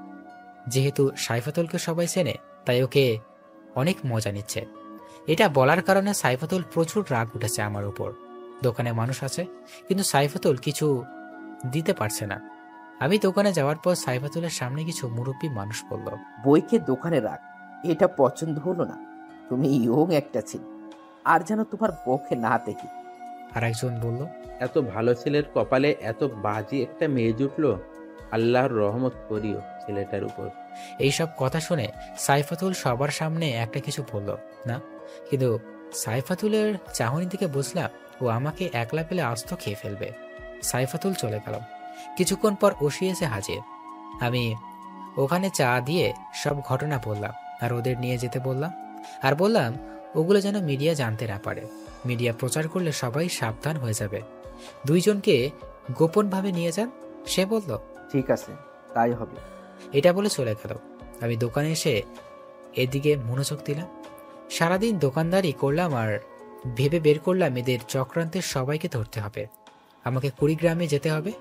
যেহেতু সাইফাতুলকে সবাই চেনে, তাই ওকে অনেক মজা নিচ্ছে। এটা বলার কারণে সাইফাতুল প্রচুর রাগ উঠেছে আমার উপর। দোকানে মানুষ আছে, কিন্তু সাইফাতুল কিছু দিতে পারছে না। আমি দোকানে যাওয়ার পর সাইফাতুলের সামনে কিছু মুরব্বী মানুষ বলল, বইকে দোকানে রাখ, এটা পছন্দ হলো না। তুমি ইয়ং একটা ছেলে, আর যেন তোমার পক্ষে না দেখি। আর একজন বলল, এত ভালো ছেলের কপালে এত বাজে একটা মেয়ে জুটলো, আল্লাহর রহমত করিও ছেলেটার উপর। এইসব কথা শুনে সাইফাতুল সবার সামনে একটা কিছু বলল না, কিন্তু সাইফাতুলের চাহনি দিকে বুঝলাম ও আমাকে একলা পেলে আস্ত খেয়ে ফেলবে। সাইফাতুল চলে গেল। কিছুক্ষণ পর ওসি এসে হাজির। আমি ওখানে চা দিয়ে সব ঘটনা বললাম আর ওদের নিয়ে যেতে বললাম, আর বললাম ওগুলো যেন মিডিয়া জানতে না পারে। মিডিয়া প্রচার করলে সবাই সাবধান হয়ে যাবে। 2 জনকে গোপনভাবে নিয়ে যান। সে বলল, ঠিক আছে, তাই হবে। এটা বলে চলে গেল। আমি দোকানে এসে এদিকে মনোযোগ দিলাম। সারাদিন দোকানদারি করলাম আর ভেবে বের করলাম এদের চক্রান্তের সবাইকে ধরতে হবে। আমাকে কুড়িগ্রামে যেতে হবে।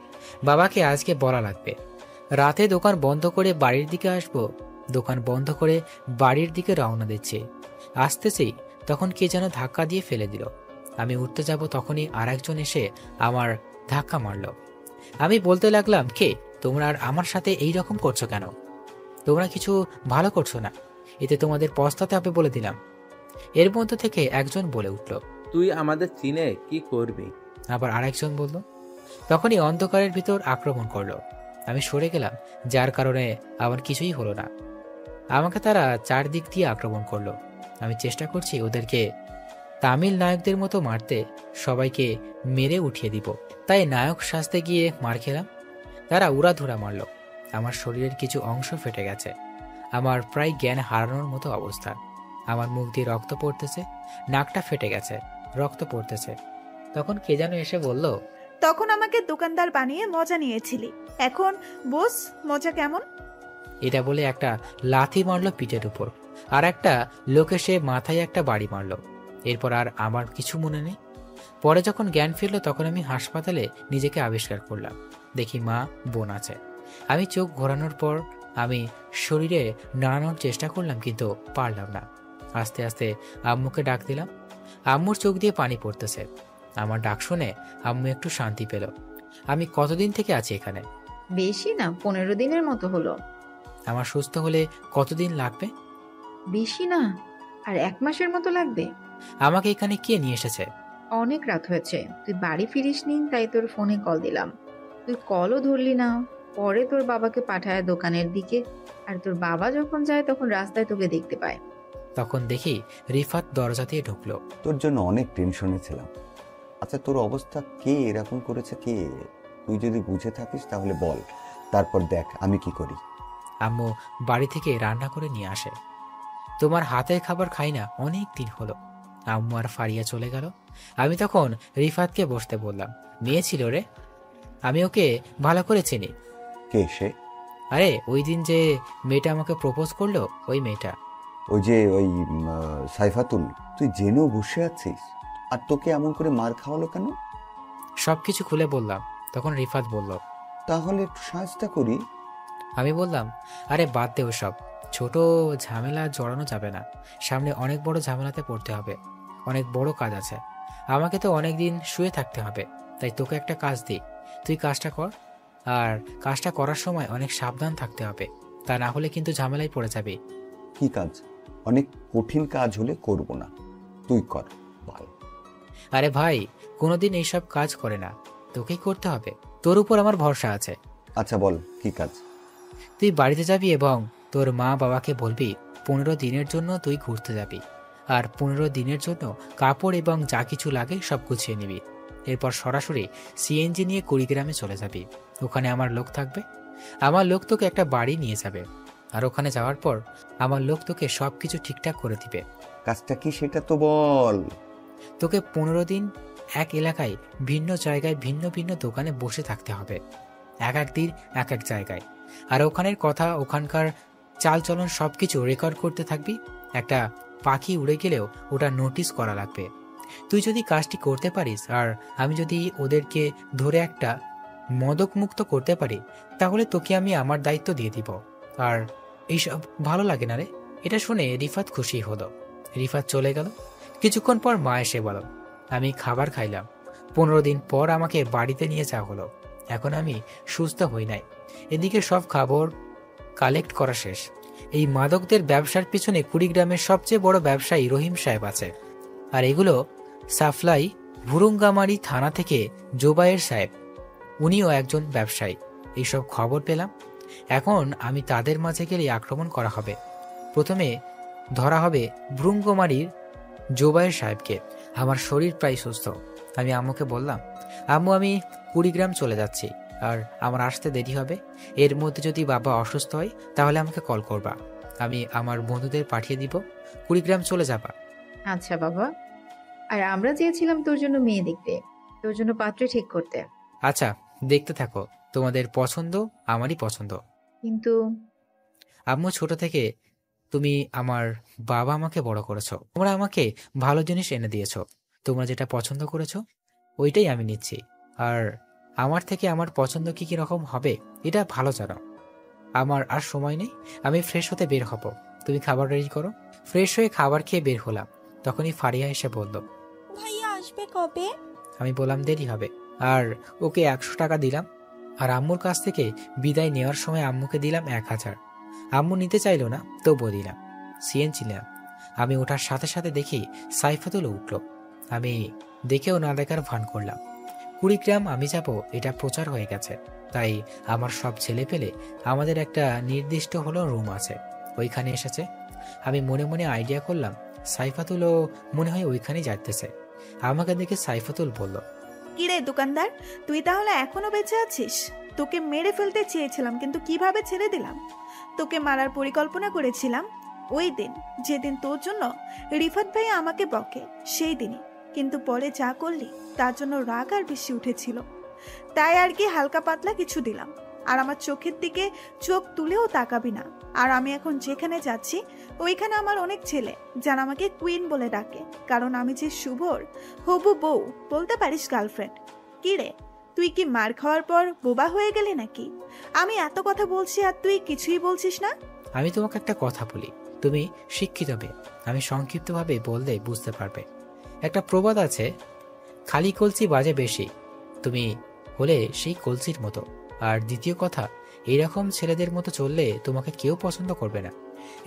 বাবাকে আজকে বলা লাগবে। রাতে দোকান বন্ধ করে বাড়ির দিকে আসবো। দোকান বন্ধ করে বাড়ির দিকে রওনা দিচ্ছি। আসতেছি তখন কে যেন ধাক্কা দিয়ে ফেলে দিল। আমি উঠতে যাব তখনই আর একজন এসে আমার ধাক্কা মারল। আমি বলতে লাগলাম, কে তোমরা আর আমার সাথে এই রকম করছো কেন? তোমরা কিছু ভালো করছো না, এতে তোমাদের পস্তাতে হবে বলে দিলাম। এর মধ্যে থেকে একজন বলে উঠল, তুই আমাদের চিনে কি করবি? আবার আরেকজন বলল। তখনই অন্ধকারের ভিতর আক্রমণ করলো। আমি সরে গেলাম, যার কারণে আমার কিছুই হলো না। আমাকে তারা চারদিক দিয়ে আক্রমণ করলো। আমি চেষ্টা করছি ওদেরকে তামিল নায়কদের মতো মারতে, সবাইকে মেরে উঠিয়ে দিব। তাই নায়ক সাজতে গিয়ে মার খেলাম। তারা উড়াধুরা মারল। আমার শরীরের কিছু অংশ ফেটে গেছে। আমার প্রায় জ্ঞান হারানোর মতো অবস্থা। আমার মুখ দিয়ে রক্ত পড়তেছে, নাকটা ফেটে গেছে, রক্ত পড়তেছে। তখন কে যেন এসে বলল, তখন আমাকে দোকানদার বানিয়ে মজা নিয়েছিলি, এখন বোস মজা কেমন? এটা বলে একটা লাথি মারলো পিঠের উপর, আর একটা লোক এসে মাথায় একটা বাড়ি মারলো। এরপর আর আমার কিছু মনে নেই। পরে যখন জ্ঞান ফিরল তখন আমি হাসপাতালে নিজেকে আবিষ্কার করলাম। দেখি মা, বোন আছে। আমি চোখ ঘোরানোর পর আমি শরীরে নাড়ানোর চেষ্টা করলাম, কিন্তু পারলাম না। আস্তে আস্তে আম্মুকে ডাক দিলাম। আম্মুর চোখ দিয়ে পানি পড়তেছে। আমার ডাক শুনে আম্মু একটু শান্তি পেল। আমি কতদিন থেকে আছি এখানে? বেশি না, 15 দিনের মতো হলো। আমার সুস্থ হলে কতদিন লাগবে? বেশি না, আর 1 মাসের মতো লাগবে। আমাকে এখানে কে নিয়ে এসেছে? অনেক রাত হয়েছে, তুই বাড়ি ফিরিসনি, তাই তোর ফোনে কল দিলাম। তুই কলও ধরলি না। পরে তোর বাবাকে পাঠায় দোকানের দিকে, আর তোর বাবা যখন যায় তখন রাস্তায় তোকে দেখতে পায়। তখন দেখি রিফাত দরজা দিয়ে ঢুকলো। তোর জন্য অনেক টেনশনে ছিলাম। আচ্ছা, তোর অবস্থা কে এরকম করেছে? কে? তুই যদি বুঝে থাকিস তাহলে বল, তারপর দেখ আমি কি করি। আম্মু বাড়ি থেকে রান্না করে নিয়ে আসে। তোমার হাতের খাবার খাই না অনেক দিন হলো। আম্মু আর ফারিয়া চলে গেল। আমি তখন রিফাতকে বসতে বললাম। মেয়ে ছিল রে, আমি ওকে ভালো করে চিনি। কে সে? আরে ওই দিন যে মেয়েটা আমাকে প্রপোজ করলো, ওই মেয়েটা। ওই যে ওই সাইফাতুল? তুই জেনেও বসে আছিস? আর তোকে এমন করে মার খাওয়ালো কেন? সবকিছু খুলে বললাম। তখন রিফাত বলল, তাহলে একটু সাহায্য করি। আমি বললাম, আরে বাদ দে ওসব, ছোট ঝামেলা জড়ানো যাবে না। সামনে অনেক বড় ঝামেলাতে পড়তে হবে, অনেক বড় কাজ আছে। আমাকে তো অনেক দিন শুয়ে থাকতে হবে, তাই তোকে একটা কাজ দিই, তুই কাজটা কর। আর কাজটা করার সময় অনেক সাবধান থাকতে হবে, তা না হলে কিন্তু ঝামেলায় পড়ে যাবে। কি কাজ? অনেক কঠিন কাজ হলে করব না, তুই কর বল। আরে ভাই, কোনোদিন এইসব কাজ করে না, তোকেই করতে হবে। তোর উপর আমার ভরসা আছে। আচ্ছা বল, কি কাজ? তুই বাড়িতে যাবি এবং তোর মা বাবাকে বলবি 15 দিনের জন্য তুই ঘুরতে যাবি, আর 15 দিনের জন্য কাপড় এবং যা কিছু লাগে সব গুছিয়ে নিবি। এরপর সরাসরি সিএনজি নিয়ে কুড়িগ্রামে চলে যাবি। ওখানে আমার লোক থাকবে। আমার লোক তোকে একটা বাড়ি নিয়ে যাবে। আর ওখানে যাওয়ার পর আমার লোক তোকে সব কিছু ঠিকঠাক করে দিবে। কাজটা কি সেটা তো বল। তোকে 15 দিন এক এলাকায় ভিন্ন জায়গায় ভিন্ন ভিন্ন দোকানে বসে থাকতে হবে, এক এক দিন এক এক জায়গায়। আর ওখানের কথা, ওখানকার চালচলন সব কিছু রেকর্ড করতে থাকবি। একটা পাখি উড়ে গেলেও ওটা নোটিস করা লাগবে। তুই যদি কাজটি করতে পারিস আর আমি যদি ওদেরকে ধরে একটা মদক মুক্ত করতে পারি, তাহলে তোকে আমি আমার দায়িত্ব দিয়ে দিব। আর এইসব ভালো লাগে না রে? এটা শুনে রিফাত খুশি হলো। রিফাত চলে গেল। কিছুক্ষণ পর মা এসে বলল, আমি খাবার খাইলাম। 15 দিন পর আমাকে বাড়িতে নিয়ে যাওয়া হলো। এখন আমি সুস্থ হই নাই। এদিকে সব খবর কালেক্ট করা শেষ। এই মাদকদের ব্যবসার পিছনে কুড়িগ্রামের সবচেয়ে বড় ব্যবসায়ী রহিম সাহেব আছে। আর এগুলো সাপ্লাই ভুরুঙ্গামারি থানা থেকে জোবায়ের সাহেব, উনিও একজন ব্যবসায়ী। এইসব খবর পেলাম। এখন আমি তাদের মাঝে গেলে আক্রমণ করা হবে। প্রথমে ধরা হবে ভ্রুঙ্গমারির জোবায়ের সাহেবকে। আমার শরীর প্রায় সুস্থ। আমি আম্মুকে বললাম, আম্মু আমি কুড়িগ্রাম চলে যাচ্ছি আর আমার আসতে দেরি হবে। এর মধ্যে যদি বাবা অসুস্থ হয় তাহলে আমাকে কল করবা। আমি আমার বন্ধুদের পাঠিয়ে দিব, কুড়িগ্রাম চলে যাবা। আচ্ছা বাবা। আর আমরা চেয়েছিলাম তোর জন্য মেয়ে দেখতে, তোর জন্য পাত্র ঠিক করতে। আচ্ছা, দেখতে থাকো। তোমাদের পছন্দ আমারই পছন্দ। কিন্তু আম্মু, ছোট থেকে তুমি আমার বাবা আমাকে বড় করেছো। তোমরা আমাকে ভালো জিনিস এনে দিয়েছো। তোমরা যেটা পছন্দ করেছো ওইটাই আমি নিচ্ছি। আর আমার থেকে আমার পছন্দ কি রকম হবে এটা ভালো জানো। আমার আর সময় নেই, আমি ফ্রেশ হতে বের হব। তুমি খাবার রেডি করো। ফ্রেশ হয়ে খাবার খেয়ে বের হলাম। তখনই ফারিয়া এসে বলল, ভাইয়া আসবে কবে? আমি বললাম দেরি হবে। আর ওকে 100 টাকা দিলাম। আর আম্মুর কাছ থেকে বিদায় নেওয়ার সময় আম্মুকে দিলাম 1000। আম্মু নিতে চাইল না, তবুও দিলাম। সিএন ছিলাম। আমি ওঠার সাথে সাথে দেখি সাইফাতুল উঠল। আমি দেখেও না দেখার ভান করলাম। কুড়িগ্রাম আমি যাব এটা প্রচার হয়ে গেছে। তাই আমার সব ছেলে পেলে আমাদের একটা নির্দিষ্ট হলো রুম আছে, ওইখানে এসেছে। আমি মনে মনে আইডিয়া করলাম সাইফাতুলও মনে হয় ওইখানেই যাইতেছে। আমাকে দেখে সাইফাতুল বলল, কিরে দোকানদার, তুই তাহলে এখনো বেঁচে আছিস? তোকে মেরে ফেলতে চেয়েছিলাম, কিন্তু কিভাবে ছেড়ে দিলাম। তোকে মারার পরিকল্পনা করেছিলাম ওই দিন, যেদিন তোর জন্য রিফাত ভাই আমাকে বকে, সেই দিনই। কিন্তু পরে যা করলি তার জন্য রাগ আর বেশি উঠেছিল, তাই আর কি হালকা পাতলা কিছু দিলাম। আর আমার চোখের দিকে চোখ তুলেও তাকাবি না। আর আমি এখন যেখানে যাচ্ছি ওইখানে আমার অনেক ছেলে যারা আমাকে কুইন বলে ডাকে, কারণ আমি যে শুভর হবু বউ, বলতে পারিস গার্লফ্রেন্ড। কি রে, তুই কি মার খাওয়ার পর বোবা হয়ে গেলি নাকি? আমি এত কথা বলছি আর তুই কিছুই বলছিস না। আমি তোমাকে একটা কথা বলি, তুমি শিক্ষিত হবে। আমি সংক্ষিপ্তভাবে বললে বুঝতে পারবে। একটা প্রবাদ আছে, খালি কলসি বাজে বেশি। তুমি হলে সেই কলসির মতো। আর দ্বিতীয় কথা, এইরকম ছেলেদের মতো চললে তোমাকে কেউ পছন্দ করবে না।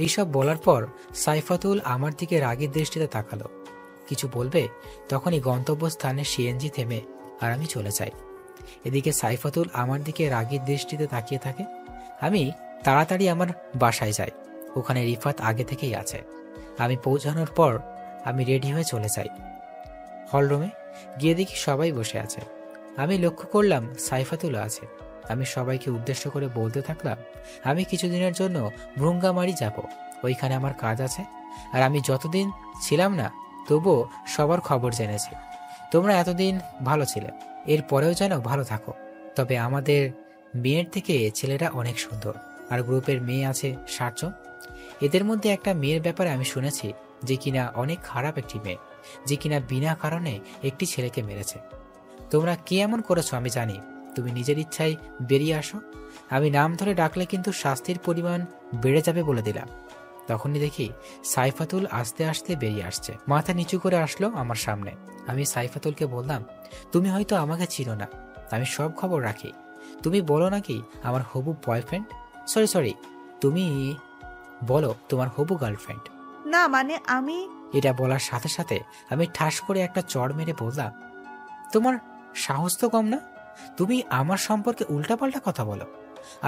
এইসব বলার পর সাইফাতুল আমার দিকে রাগের দৃষ্টিতে তাকালো। কিছু বলবে, তখনই গন্তব্যস্থানে সিএনজি থেমে আর আমি চলে যাই। এদিকে সাইফাতুল আমার দিকে রাগের দৃষ্টিতে তাকিয়ে থাকে। আমি তাড়াতাড়ি আমার বাসায় যাই। ওখানে রিফাত আগে থেকেই আছে। আমি পৌঁছানোর পর আমি রেডি হয়ে চলে যাই হলরুমে। গিয়ে দেখি সবাই বসে আছে। আমি লক্ষ্য করলাম সাইফাতুল আছে। আমি সবাইকে উদ্দেশ্য করে বলতে থাকলাম, আমি কিছুদিনের জন্য ভ্রুঙ্গামারি যাব, ওইখানে আমার কাজ আছে। আর আমি যতদিন ছিলাম না তবুও সবার খবর জেনেছি। তোমরা এতদিন ভালো ছিলে, এরপরেও যেন ভালো থাকো। তবে আমাদের মেয়ের থেকে ছেলেরা অনেক সুন্দর। আর গ্রুপের মেয়ে আছে 60 জন। এদের মধ্যে একটা মেয়ের ব্যাপারে আমি শুনেছি যে কিনা অনেক খারাপ একটি মেয়ে, যে কিনা বিনা কারণে একটি ছেলেকে মেরেছে। তোমরা কি এমন করেছো আমি জানি। তুমি নিজের ইচ্ছায় বেরিয়ে আসো। আমি নাম ধরে ডাকলে কিন্তু শাস্তির পরিমাণ বেড়ে যাবে বলে দিলাম। তখনই দেখি সাইফাতুল আস্তে আস্তে বেরিয়ে আসছে। মাথা নিচু করে আসলো আমার সামনে। আমি সাইফাতুলকে বললাম, তুমি হয়তো আমাকে চিনো না, আমি সব খবর রাখি। তুমি বলো নাকি আমার হবু বয়ফ্রেন্ড, সরি তুমি বলো তোমার হবু গার্লফ্রেন্ড। না মানে আমি। এটা বলার সাথে সাথে আমি ঠাস করে একটা চড় মেরে বললাম, তোমার সাহস তো কম না, তুমি আমার সম্পর্কে উল্টাপাল্টা কথা বলো।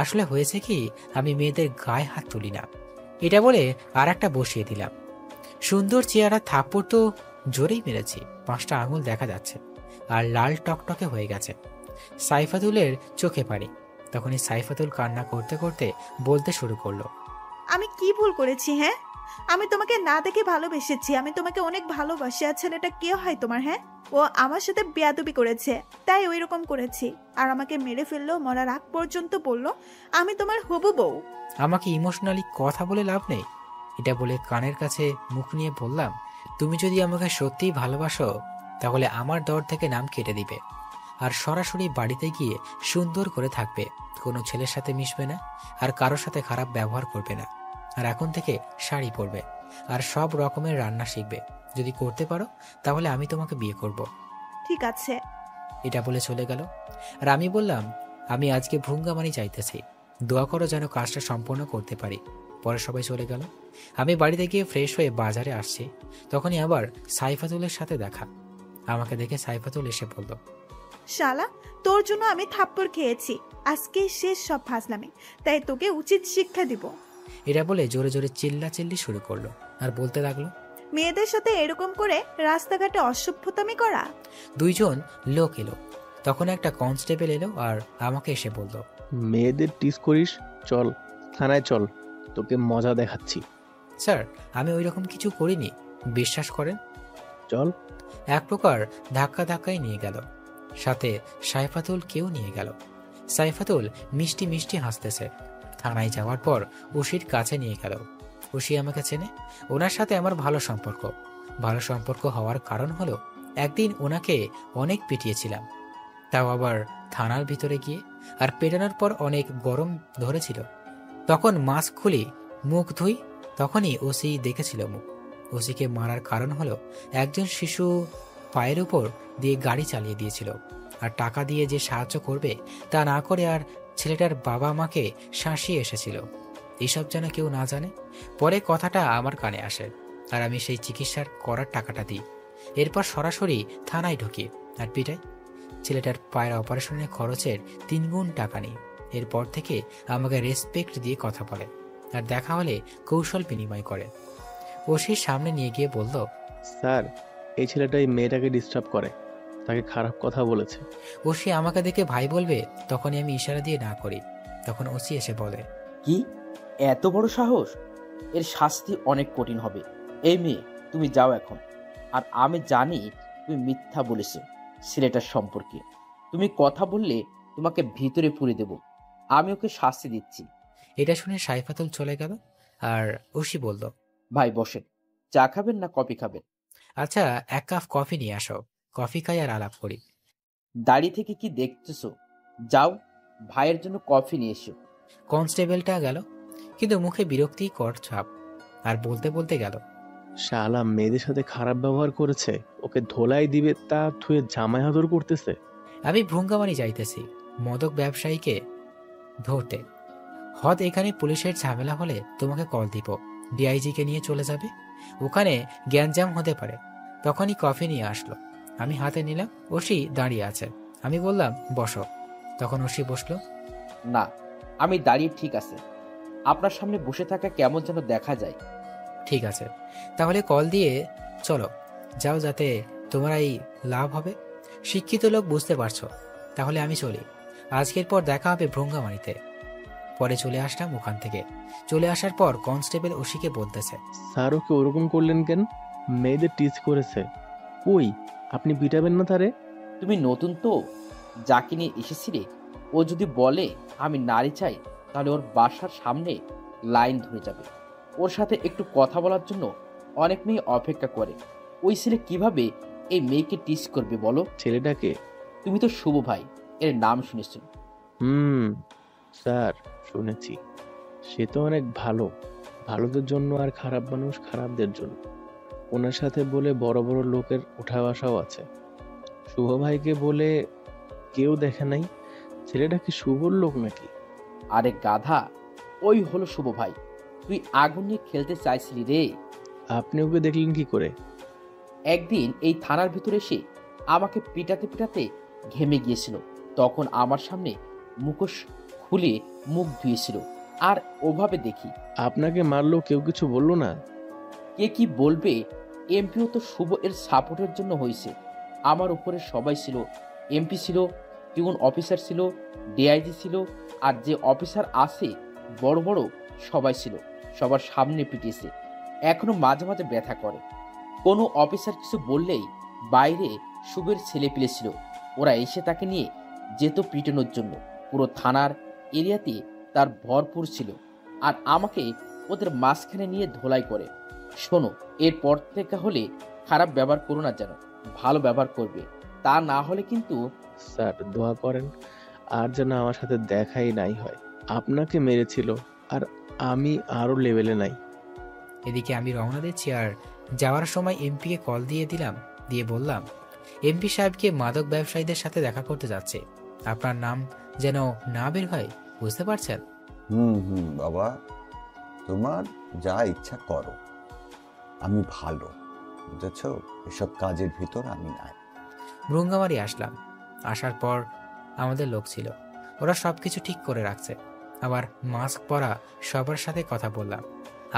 আসলে হয়েছে কি, আমি মেয়েদের গায়ে হাত তুলি না। এটা বলে আর একটা বসিয়ে দিলাম। সুন্দর চেহারা থাপ্পড় তো জোরেই মেরেছি, 5টা আঙুল দেখা যাচ্ছে আর লাল টকটকে হয়ে গেছে। সাইফাতুলের চোখে পানি। তখনই সাইফাতুল কান্না করতে করতে বলতে শুরু করলো, আমি কি ভুল করেছি? হ্যাঁ, আমি তোমাকে না দেখে ভালোবেসেছি, আমি তোমাকে অনেক ভালোবাসি। আর ছেলেটা কে হয় তোমার? হ্যাঁ, ও আমার সাথে বেয়াদবি করেছে, তাই ওই রকম করেছি। আর আমাকে মেরে ফেললো, মরার আগ পর্যন্ত বললো আমি তোমার হবু বউ। আমাকে ইমোশনালি কথা বলে লাভ নেই। এটা বলে কানের কাছে মুখ নিয়ে বললাম, তুমি যদি আমাকে সত্যিই ভালোবাসো তাহলে আমার দর থেকে নাম কেটে দিবে আর সরাসরি বাড়িতে গিয়ে সুন্দর করে থাকবে, কোনো ছেলের সাথে মিশবে না আর কারোর সাথে খারাপ ব্যবহার করবে না। আর এখন থেকে শাড়ি পরবে আর সব রকমের রান্না শিখবে। যদি করতে পারো তাহলে আমি তোমাকে বিয়ে করব। ঠিক আছে। এটা বলে চলে গেল। আর আমি বললাম, আমি আজকে ভ্রুঙ্গামানি চাইতেছি, দোয়া করো যেন কাজটা সম্পূর্ণ করতে পারি। পরে সবাই চলে গেল। আমি বাড়িতে গিয়ে ফ্রেশ হয়ে বাজারে আসছি, তখনই আবার সাইফাতুলের সাথে দেখা। আমাকে দেখে সাইফাতুল এসে বলল, শালা, তোর জন্য আমি থাপ্পড় খেয়েছি, আজকে শেষ সব ফাজলামি, তাই তোকে উচিত শিক্ষা দিব। এটা বলে জোরে জোরে চিল্লাচিল্লি শুরু করলো আর বলতে লাগলো, মেয়েদের সাথে এরকম করে রাস্তাঘাটে অসভ্যতামি করা। দুইজন লোক এলো। তখন একটা কনস্টেবল এলো আর আমাকে এসে বলল, মেয়েদের টিস করিস, চল থানায় চল, তোকে মজা দেখাচ্ছি। স্যার, আমি ওই রকম কিছু করিনি, বিশ্বাস করেন। চল। এক প্রকার ধাক্কা ধাক্কাই নিয়ে গেল, সাথে সাইফাতুল কেউ নিয়ে গেল। সাইফাতুল মিষ্টি মিষ্টি হাসতেছে। থানায় যাওয়ার পর উশির কাছে নিয়ে গেল। উশি আমাকে চেনে, ওনার সাথে আমার ভালো সম্পর্ক। ভালো সম্পর্ক হওয়ার কারণ হলো একদিন ওনাকে অনেক পিটিয়েছিলাম, তাও আবার থানার ভিতরে গিয়ে। আর পেটানোর পর অনেক গরম ধরেছিল, তখন মাস্ক খুলি মুখ ধুই, তখনই ওসি দেখেছিল মুখ। ওসিকে মারার কারণ হলো একজন শিশু পায়ের উপর দিয়ে গাড়ি চালিয়ে দিয়েছিল, আর টাকা দিয়ে যে সাহায্য করবে তা না করে আর ছেলেটার বাবা মাকে শাসিয়ে এসেছিল। এইসব যেন কেউ না জানে। পরে কথাটা আমার কানে আসে আর আমি সেই চিকিৎসার করার টাকাটা দিই। এরপর সরাসরি থানায় ঢুকি আর পিটাই। ছেলেটার পায়ের অপারেশনের খরচের 3 গুণ টাকা নিই। এরপর থেকে আমাকে রেসপেক্ট দিয়ে কথা বলে আর দেখা হলে কৌশল বিনিময় করে। ওসির সামনে নিয়ে গিয়ে বলল, স্যার, এই ছেলেটা এই মেয়েটাকে ডিস্টার্ব করে, তাকে খারাপ কথা বলেছে। ওসি আমাকে দেখে ভাই বলবে, তখনই আমি ইশারা দিয়ে না করি। তখন ওসি এসে বলে, কি এত বড় সাহস? এর শাস্তি অনেক কঠিন হবে। এই মেয়ে, তুমি যাও এখন। আর আমি জানি তুমি মিথ্যা বলেছো ছেলেটার সম্পর্কে। তুমি কথা বললে তোমাকে ভিতরে পুরে দেব। আমি ওকে শাস্তি দিচ্ছি। এটা শুনে সাইফাতুল চলে গেল আর ওসি বলল, ভাই বসেন, চা খাবেন না কফি খাবেন? আচ্ছা, 1 কাপ কফি নিয়ে আসো, কফি খাই আর আলাপ করি। দাঁড়িয়ে থেকে কি দেখতেছো? যাও, ভাইয়ের জন্য কফি নিয়ে এসো। কনস্টেবলটা গেল, কিন্তু মুখে বিরক্তিকর ছাপ, আর বলতে বলতে গেল, শালা মেয়েদের সাথে খারাপ ব্যবহার করেছে, ওকে ধোলাই দিবে তা থুয়ে জামাই হাদর করতেছে। আমি ভ্রুঙ্গামানি যাইতেছি মদক ব্যবসায়ীকে ধরতে। হদ এখানে পুলিশের ঝামেলা হলে তোমাকে কল দিব, ডিআইজিকে নিয়ে চলে যাবে, ওখানে গ্যাঞ্জাম হতে পারে। তখনই কফি নিয়ে আসলো, আমি হাতে নিলাম। ওসি দাঁড়িয়ে আছে, আমি বললাম বসো। তখন ওসি বসলো। না, আমি দাঁড়িয়ে ঠিক আছে। আপনার সামনে বসে থাকা কেমন যেন দেখা যায়। ঠিক আছে, তাহলে কল দিয়ে চলো, যাও, যাতে তোমারই লাভ হবে। শিক্ষিত লোক, বুঝতে পারছো। তাহলে আমি চলি, আজকের পর দেখা হবে ভ্রঙ্গামারিতে। পরে চলে আসলাম ওখান থেকে। চলে আসার পর কনস্টেবল ওসিকে বলতেছে, স্যার, ওকে ওরকম করলেন কেন? মেয়েদের টিচ করেছে, কই আপনি পিটাবেন না তারে? তুমি নতুন তো, যাকে নিয়ে এসেছিলে, ও যদি বলে আমি নারী চাই, তাহলে ওর বাসার সামনে লাইন ধরে যাবে। ওর সাথে একটু কথা বলার জন্য অনেক মেয়ে অপেক্ষা করে। ওই ছেলে কিভাবে এই মেয়েকে টিচ করবে বলো? ছেলেটাকে? তুমি তো শুভ ভাই, এর নাম শুনেছ? স্যার, শুনেছি। সে তো অনেক ভালো, ভালোদের জন্য, আর খারাপ মানুষ খারাপদের জন্য। ওনার সাথে বলে বড় বড় লোকের উঠা বসাও আছে। শুভ ভাইকে বলে কেউ দেখে নাই। ছেলেটা কি শুভর লোক নাকি? আরে গাধা, ওই হলো শুভ ভাই। তুই আগুন নিয়ে খেলতে চাইছিলি রে। আপনি ওকে দেখলেন কি করে? একদিন এই থানার ভিতরে এসে আমাকে পিটাতে পিটাতে ঘেমে গিয়েছিল। তখন আমার সামনে মুখোশ খুলে মুখ ধুয়েছিল, আর ওভাবে দেখি। আপনাকে মারলো, কেউ কিছু বললো না? কে কি বলবে? এমপিও তো শুভ এর সাপোর্টের জন্য হয়েছে। আমার উপরে সবাই ছিল, এমপি ছিল, পিউন অফিসার ছিল, ডিআইজি ছিল, আর যে অফিসার আছে বড় বড় সবাই ছিল। সবার সামনে পিটিয়েছে, এখনো মাঝে মাঝে ব্যথা করে। কোনো অফিসার কিছু বললেই বাইরে শুভের ছেলে পিলে ছিল, ওরা এসে তাকে নিয়ে যেত পিটানোর জন্য। পুরো থানার এরিয়াতে তার ভরপুর ছিল, আর আমাকে ওদের মাঝখানে নিয়ে ধোলাই করে। শোনো, এরপর থেকে হলে খারাপ ব্যবহার করো না, যেন ভালো ব্যবহার করবে, তা না হলে কিন্তু। স্যার দোয়া করেন আর যেন আমার সাথে দেখাই নাই হয়। আপনাকে মেরেছিল আর আমি আরো লেভেলে নাই। এদিকে আমি রওনা দিচ্ছি, আর যাওয়ার সময় এমপিকে কল দিয়ে দিলাম, দিয়ে বললাম এমপি সাহেবকে মাদক ব্যবসায়ীদের সাথে দেখা করতে যাচ্ছে, আপনার নাম যেন না বের হয়, বুঝতে পারছেন? বাবা, তোমার যা ইচ্ছা করো, আমি ভালো, বুঝেছ? এসব কাজের ভিতর আমি নাই। ভ্রুঙ্গামারি আসলাম। আসার পর আমাদের লোক ছিল, ওরা সবকিছু ঠিক করে রাখছে। আবার মাস্ক পরা সবার সাথে কথা বললাম,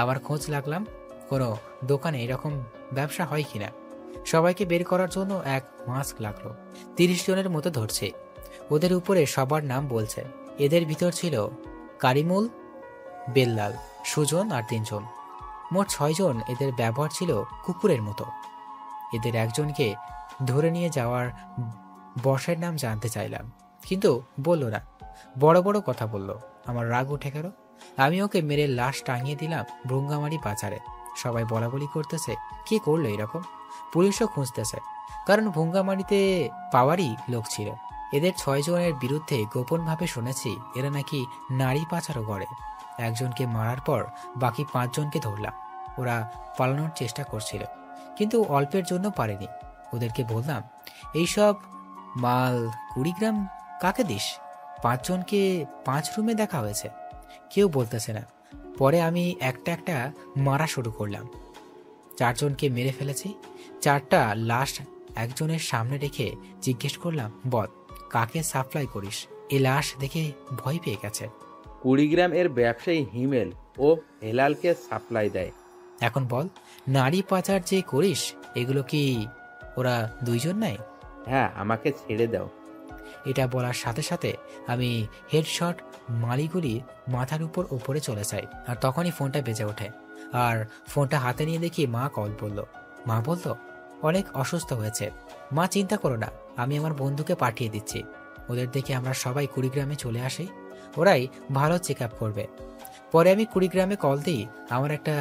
আবার খোঁজ লাগলাম কোনো দোকানে এরকম ব্যবসা হয় কিনা। সবাইকে বের করার জন্য এক মাস্ক লাগলো। 30 জনের মতো ধরছে, ওদের উপরে সবার নাম বলছে। এদের ভিতর ছিল কারিমুল, বেল্লাল, সুজন আর 3 জন, মোট 6 জন। এদের ব্যবহার ছিল কুকুরের মতো। এদের একজনকে ধরে নিয়ে যাওয়ার বসের নাম জানতে চাইলাম, কিন্তু বলল না, বড় বড় কথা বলল। আমার রাগ উঠে গেল, আমি ওকে মেরে লাশ টাঙিয়ে দিলাম ভ্রুঙ্গামারি বাজারে। সবাই বলাবলি করতেছে, কি করলো এরকম? পুলিশও খুঁজতেছে, কারণ ভ্রুঙ্গামারিতে পাওয়ারই লোক ছিল। এদের 6 জনের বিরুদ্ধে গোপনভাবে শুনেছি এরা নাকি নারী পাচারও করে। একজনকে মারার পর বাকি 5 জনকে ধরলাম। ওরা পালানোর চেষ্টা করছিল, কিন্তু অল্পের জন্য পারেনি। ওদেরকে বললাম, এইসব মাল 20 গ্রাম কাকে দিস? 5 জনকে 5 রুমে দেখা হয়েছে, কেউ বলতেছে না। পরে আমি একটা একটা মারা শুরু করলাম। 4 জনকে মেরে ফেলেছি। 4টা লাশ একজনের সামনে রেখে জিজ্ঞেস করলাম, বল কাকে সাপ্লাই করিস? এ লাশ দেখে ভয় পেয়ে গেছে। 20 গ্রাম এর ব্যবসায়ী হিমেল ও হেলালকে সাপ্লাই দেয়। এখন বল, নারী পাচার যে করিস, এগুলো কি ওরা 2 জন নাই? হ্যাঁ, আমাকে ছেড়ে দাও। এটা বলার সাথে সাথে আমি হেডশট মালিগুলি মাথার উপরে চলে যাই। আর তখনই ফোনটা বেজে ওঠে, আর ফোনটা হাতে নিয়ে দেখি মা কল করলো। মা বলল অনেক অসুস্থ হয়েছে। মা, চিন্তা করো না, আমি আমার বন্ধুকে পাঠিয়ে দিচ্ছি। ওদের দেখে আমরা সবাই 20 গ্রামে চলে আসি, ওরাই ভালো চেক আপ করবে। পরে আমি 20 গ্রামে কল দিই। আমার একটা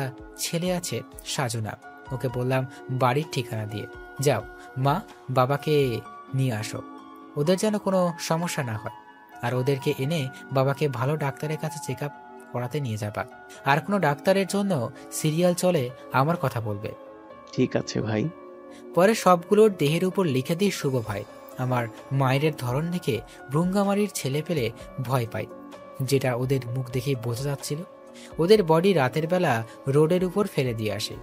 ছেলে আছে, সাজনা, ওকে বললাম বাড়ির ঠিকানা দিয়ে, যাও মা বাবাকে নিয়ে আসো, ওদের যেন কোনো সমস্যা না হয়, আর ওদেরকে এনে বাবাকে ভালো ডাক্তারের কাছে চেক আপ করাতে নিয়ে যাবা। আর কোনো ডাক্তারের জন্য সিরিয়াল চলে আমার কথা বলবে। ঠিক আছে ভাই। পরে সবগুলোর দেহের উপর লিখে দিই শুভ ভাই। আমার মায়ের ধরন দেখে ভ্রুঙ্গামারির ছেলে পেলে ভয় পায়, যেটা ওদের মুখ দেখেই বোঝা যাচ্ছিল। ওদের বডি রাতের বেলা রোডের উপর ফেলে দিয়ে আসে,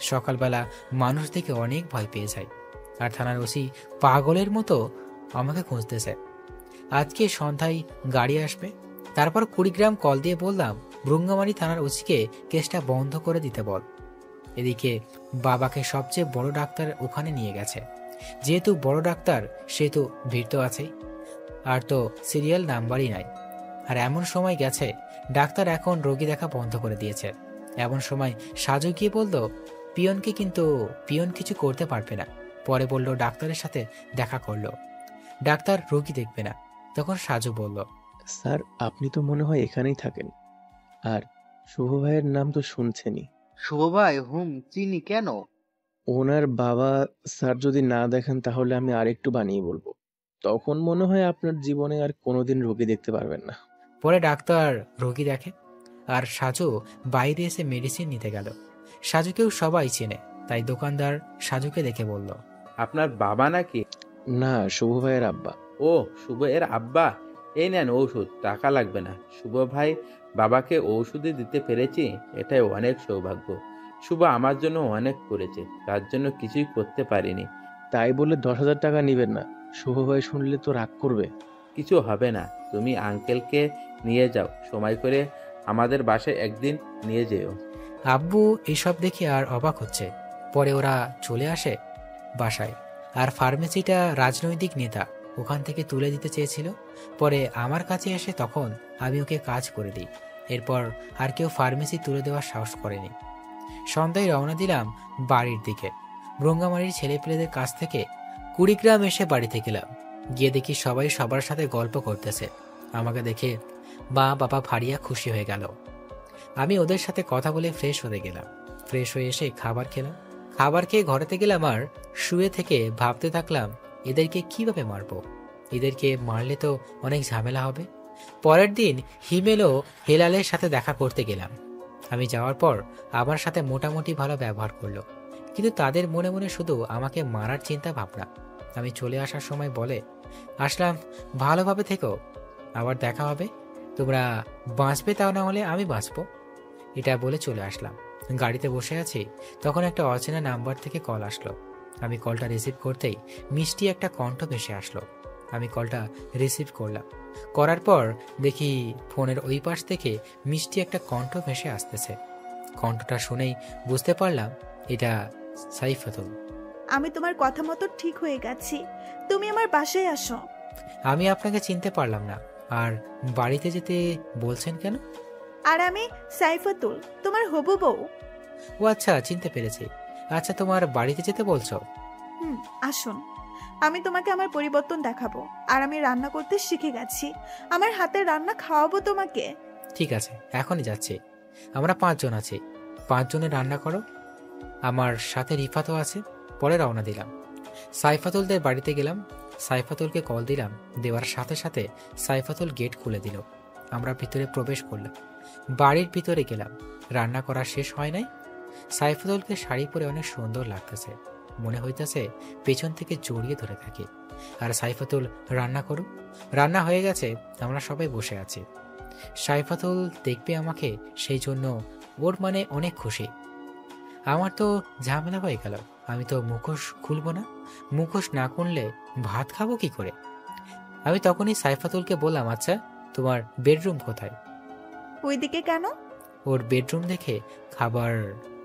সকালবেলা মানুষ দেখে অনেক ভয় পেয়ে যায়। আর থানার ওসি পাগলের মতো আমাকে খুঁজতেছে। আজকে সন্ধ্যায় গাড়ি আসবে। তারপর 20 গ্রাম কল দিয়ে বললাম ভ্রুঙ্গামারি থানার ওসিকে কেসটা বন্ধ করে দিতে বল। এদিকে বাবাকে সবচেয়ে বড় ডাক্তার ওখানে নিয়ে গেছে। যেহেতু বড় ডাক্তার, সেহেতু ভিড় তো আছেই, আর তো সিরিয়াল নাম্বারই নাই। আর এমন সময় গেছে ডাক্তার এখন রোগী দেখা বন্ধ করে দিয়েছে। এমন সময় সাজু গিয়ে বলল পিয়নকে, কিন্তু পিয়ন কিছু করতে পারবে না। পরে বলল ডাক্তারের সাথে দেখা করলো, ডাক্তার রোগী দেখবে না। তখন সাজু বলল, স্যার আপনি তো মনে হয় এখানেই থাকেন, আর শুভ ভাইয়ের নাম তো শুনছেনই। শুভ ভাই? চিনি। কেন? ওনার বাবা স্যার যদি না দেখেন তাহলে আমি আরেকটু বানিয়ে বলবো, তখন মনে হয় আপনার জীবনে আর কোনোদিন রোগী দেখতে পারবেন না। পরে ডাক্তার রোগী দেখে, আর সাজু বাইরে এসে মেডিসিন নিতে গেল। সাজুকেও সবাই চেনে, তাই দোকানদার সাজুকে দেখে বলল, আপনার বাবা নাকি? না, শুভ ভাইয়ের আব্বা। ও, শুভ এর আব্বা। এই নেন ঔষধ, টাকা লাগবে না। শুভ ভাই বাবাকে ঔষধই দিতে পেরেছি, এটাই অনেক সৌভাগ্য। শুভ আমার জন্য অনেক করেছে, তার জন্য কিছুই করতে পারিনি। তাই বলে 10,000 টাকা নিবেন না, শুভ ভাই শুনলে তো রাগ করবে। কিছু হবে না, তুমি আঙ্কেলকে নিয়ে যাও, সময় করে আমাদের বাসায় একদিন নিয়ে যেও। আব্বু এসব দেখে আর অবাক হচ্ছে। পরে ওরা চলে আসে বাসায়, আর ফার্মেসিটা রাজনৈতিক নেতা ওখান থেকে তুলে দিতে চেয়েছিল। পরে আমার কাছে এসে তখন আমি ওকে কাজ করে দিই। এরপর আর কেউ ফার্মেসি তুলে দেওয়ার সাহস করেনি। সন্ধ্যায় রওনা দিলাম বাড়ির দিকে। ব্রঙ্গামারির ছেলেপেলেদের কাছ থেকে কুড়িগ্রাম এসে বাড়িতে গেলাম। গিয়ে দেখি সবাই সবার সাথে গল্প করতেছে। আমাকে দেখে মা বাবা ফারিয়া খুশি হয়ে গেল। আমি ওদের সাথে কথা বলে ফ্রেশ হতে গেলাম। ফ্রেশ হয়ে এসে খাবার খেলাম। খাবার খেয়ে ঘরেতে গেলাম আর শুয়ে থেকে ভাবতে থাকলাম এদেরকে কিভাবে মারবো। এদেরকে মারলে তো অনেক ঝামেলা হবে। পরের দিন হিমেল ও হেলালের সাথে দেখা করতে গেলাম। আমি যাওয়ার পর আমার সাথে মোটামুটি ভালো ব্যবহার করলো, কিন্তু তাদের মনে মনে শুধু আমাকে মারার চিন্তা ভাবনা। আমি চলে আসার সময় বলে আসলাম, ভালোভাবে থেকো, আবার দেখা হবে, তোমরা বাঁচবে, তাও না হলে আমি বাঁচবো। এটা বলে চলে আসলাম। গাড়িতে বসে আছি, তখন একটা অচেনা নাম্বার থেকে কল আসলো। আমি কলটা রিসিভ করতেই মিষ্টি একটা কণ্ঠ ভেসে আসলো। আমি কলটা রিসিভ করলাম। করার পর দেখি ফোনের ওই পাশ থেকে মিষ্টি একটা কণ্ঠ ভেসে আসতেছে। কণ্ঠটা শুনেই বুঝতে পারলাম এটা সাইফাতুল। আমি তোমার কথা মতো ঠিক হয়ে গেছি, তুমি আমার বাসায় আসো। আমি আপনাকে চিনতে পারলাম না, আর বাড়িতে যেতে বলছেন কেন? আর আমি সাইফাতুল, তোমার হবু বউ। ও আচ্ছা, চিনতে পেরেছি। আচ্ছা, তোমার বাড়িতে যেতে বলছো? আসুন, আমি তোমাকে আমার পরিবর্তন দেখাবো। আর আমি রান্না করতে শিখে গেছি, আমার হাতের রান্না খাওয়াবো তোমাকে। ঠিক আছে, এখনই যাচ্ছি। আমরা 5 জন আছি, 5 জনের রান্না করো। আমার সাথে রিফাতও আছে। পরে রওনা দিলাম। সাইফাতুলদের বাড়িতে গেলাম। সাইফাতুলকে কল দিলাম। দেওয়ার সাথে সাথে সাইফাতুল গেট খুলে দিল। আমরা ভিতরে প্রবেশ করলাম। বাড়ির ভিতরে গেলাম। রান্না করা শেষ হয় নাই। সাইফাতুলকে শাড়ি পরে অনেক সুন্দর লাগতেছে। মনে হইতেছে পেছন থেকে জড়িয়ে ধরে থাকি। আর সাইফাতুল রান্না করুক। রান্না হয়ে গেছে, আমরা সবাই বসে আছি। সাইফাতুল দেখবে আমাকে, সেই জন্য ওর মানে অনেক খুশি। আমার তো ঝামেলা হয়ে গেল। আমি তো মুখোশ খুলবো না। মুখোশ না খুললে ভাত খাবো কি করে? আমি তখনই সাইফাতুলকে বললাম, আচ্ছা তোমার বেডরুম কোথায়? ওইদিকে কেন? ওর বেডরুম দেখে খাবার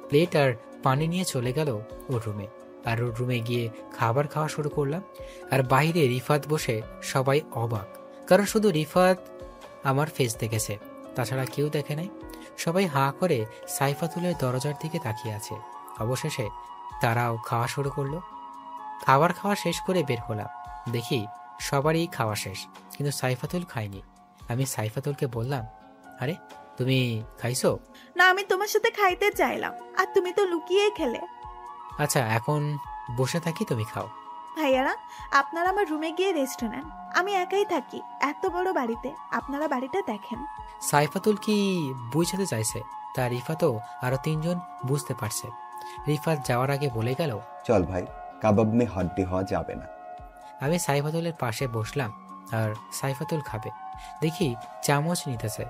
প্লেট আর পানি নিয়ে চলে গেল ওর রুমে। আর ওর রুমে গিয়ে খাবার খাওয়া শুরু করলাম। আর বাইরে রিফাত বসে, সবাই অবাক, কারণ শুধু রিফাত আমার ফেস দেখেছে, তাছাড়া কেউ দেখে নাই। সবাই হাঁ করে সাইফাতুলের দরজার দিকে তাকিয়ে আছে। অবশেষে তারাও খাওয়া শুরু করলো। খাবার খাওয়া শেষ করে বের হলাম। দেখি সবারই খাওয়া শেষ, কিন্তু সাইফাতুল খায়নি। আমি সাইফাতুলকে বললাম, আরে তুমি খাইছো? না, আমি তোমার সাথে খাইতে চাইলাম, আর তুমি তো লুকিয়েই খেলে। আচ্ছা, এখন বসে থাকি, তুমি খাও। ভাইয়ারা, আপনারা আমার রুমে গিয়ে রেস্ট নেন, আমি একাই থাকি এত বড় বাড়িতে, আপনারা বাড়িটা দেখেন। সাইফাতুল কি বুঝতে চাইছে তা রিফাতও আরো 3 জন বুঝতে পারছে। রিফাত যাওয়ার আগে বলে গেল, চল ভাই, কাবাব মে হাড্ডি হওয়া যাবে না। আমি সাইফাতুলের পাশে বসলাম আর সাইফাতুল খাবে। দেখি চামচ নিতেছে।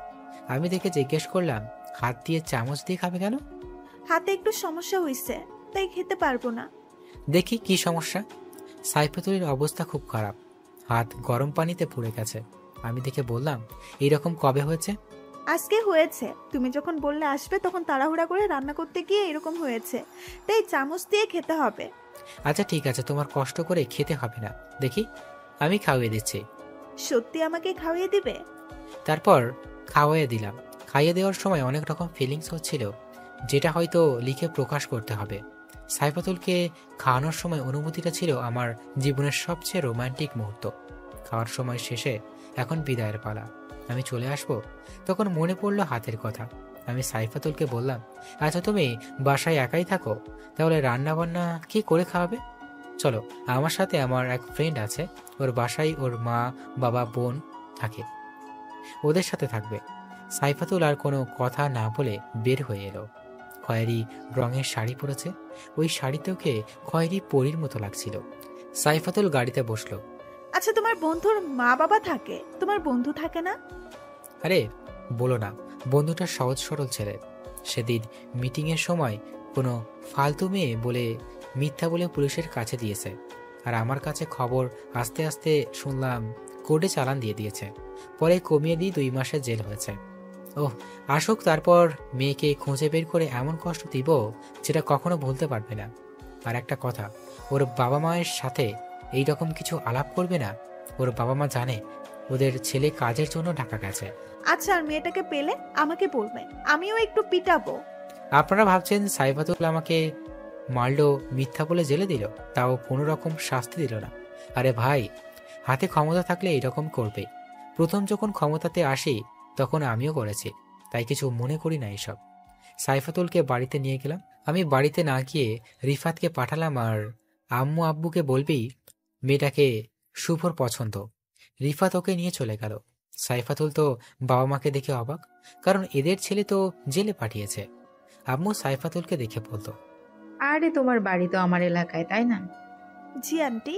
আমি দেখে জিজ্ঞেস করলাম, হাত দিয়ে চামচ দিয়ে খাবে কেন? হাতে একটু সমস্যা হয়েছে, তাই খেতে পারবো না। দেখি কি সমস্যা। সাইফাতুলের অবস্থা খুব খারাপ, হাত গরম পানিতে পুড়ে গেছে। আমি দেখে বললাম, এইরকম কবে হয়েছে? আজকে হয়েছে, তুমি যখন বললে আসবে তখন তাড়াহুড়া করে রান্না করতে গিয়ে এরকম হয়েছে, তাই চামচ দিয়ে খেতে হবে। আচ্ছা ঠিক আছে, তোমার কষ্ট করে খেতে হবে না, দেখি আমি খাওয়িয়ে দিচ্ছি। সত্যি আমাকে খাওয়িয়ে দিবে? তারপর খাওয়াইয়ে দিলাম। খাইয়ে দেওয়ার সময় অনেক রকম ফিলিংস হচ্ছিল, যেটা হয়তো লিখে প্রকাশ করতে হবে। সাইফাতুলকে খাওয়ানোর সময় অনুভূতিটা ছিল আমার জীবনের সবচেয়ে রোমান্টিক মুহূর্ত। খাওয়ার সময় শেষে এখন বিদায়ের পালা। আমি চলে আসবো, তখন মনে পড়লো হাতের কথা। আমি সাইফাতুলকে বললাম, আচ্ছা তুমি বাসায় একাই থাকো, তাহলে রান্না বান্না কি করে খাওয়াবে? চলো আমার সাথে, আমার এক ফ্রেন্ড আছে, ওর বাসায় ওর মা বাবা বোন থাকে, ওদের সাথে থাকবে। সাইফাতুল আর কোনো কথা না বলে বের হয়ে এলো। খয়েরি রঙের শাড়ি পরেছে, ওই শাড়িতে ওকে খয়েরি পরীর মতো লাগছিল। সাইফাতুল গাড়িতে বসলো। আচ্ছা, তোমার বন্ধুর মা বাবা থাকে, তোমার বন্ধু থাকে না? আরে বলো না, বন্ধুটা সহজ সরল ছেলে। সেদিন মিটিংয়ের সময় কোনো ফালতু মেয়ে বলে মিথ্যা বলে পুলিশের কাছে দিয়েছে, আর আমার কাছে খবর আস্তে আস্তে শুনলাম কোর্টে চালান দিয়ে দিয়েছে। পরে কমিয়ে দিয়ে 2 মাসের জেল হয়েছে। ওহ, আসুক, তারপর মেয়েকে খুঁজে বের করে এমন কষ্ট দিব যেটা কখনো ভুলতে পারবে না। আর একটা কথা, ওর বাবা মায়ের সাথে এই রকম কিছু আলাপ করবে না। ওর বাবা মা জানে ওদের ছেলে কাজের জন্য ঢাকা গেছে। আচ্ছা, আর মেয়েটাকে পেলে আমাকে বলবে, আমিও একটু পিটাবো। আপনারা ভাবছেন সাইফাতুল আমাকে মারলো, মিথ্যা বলে জেলে দিল, তাও কোনো রকম শাস্তি দিল না। আরে ভাই, হাতে ক্ষমতা থাকলে এরকম করবে। প্রথম যখন ক্ষমতাতে আসি তখন আমিও করেছি, তাই কিছু মনে করি না এসব। সাইফাতুলকে বাড়িতে নিয়ে গেলাম। আমি বাড়িতে না গিয়ে রিফাতকে পাঠালাম, আর আম্মু আব্বুকে বলবি মেয়েটাকে শুভর পছন্দ। রিফাত ওকে নিয়ে চলে গেল। সাইফাতুল তো বাবা মাকে দেখে অবাক, কারণ এদের ছেলে তো জেলে পাঠিয়েছে। আম্মু সাইফাতুলকে দেখে বলতো, আরে তোমার বাড়ি তো আমার এলাকায়, তাই না? জি আন্টি।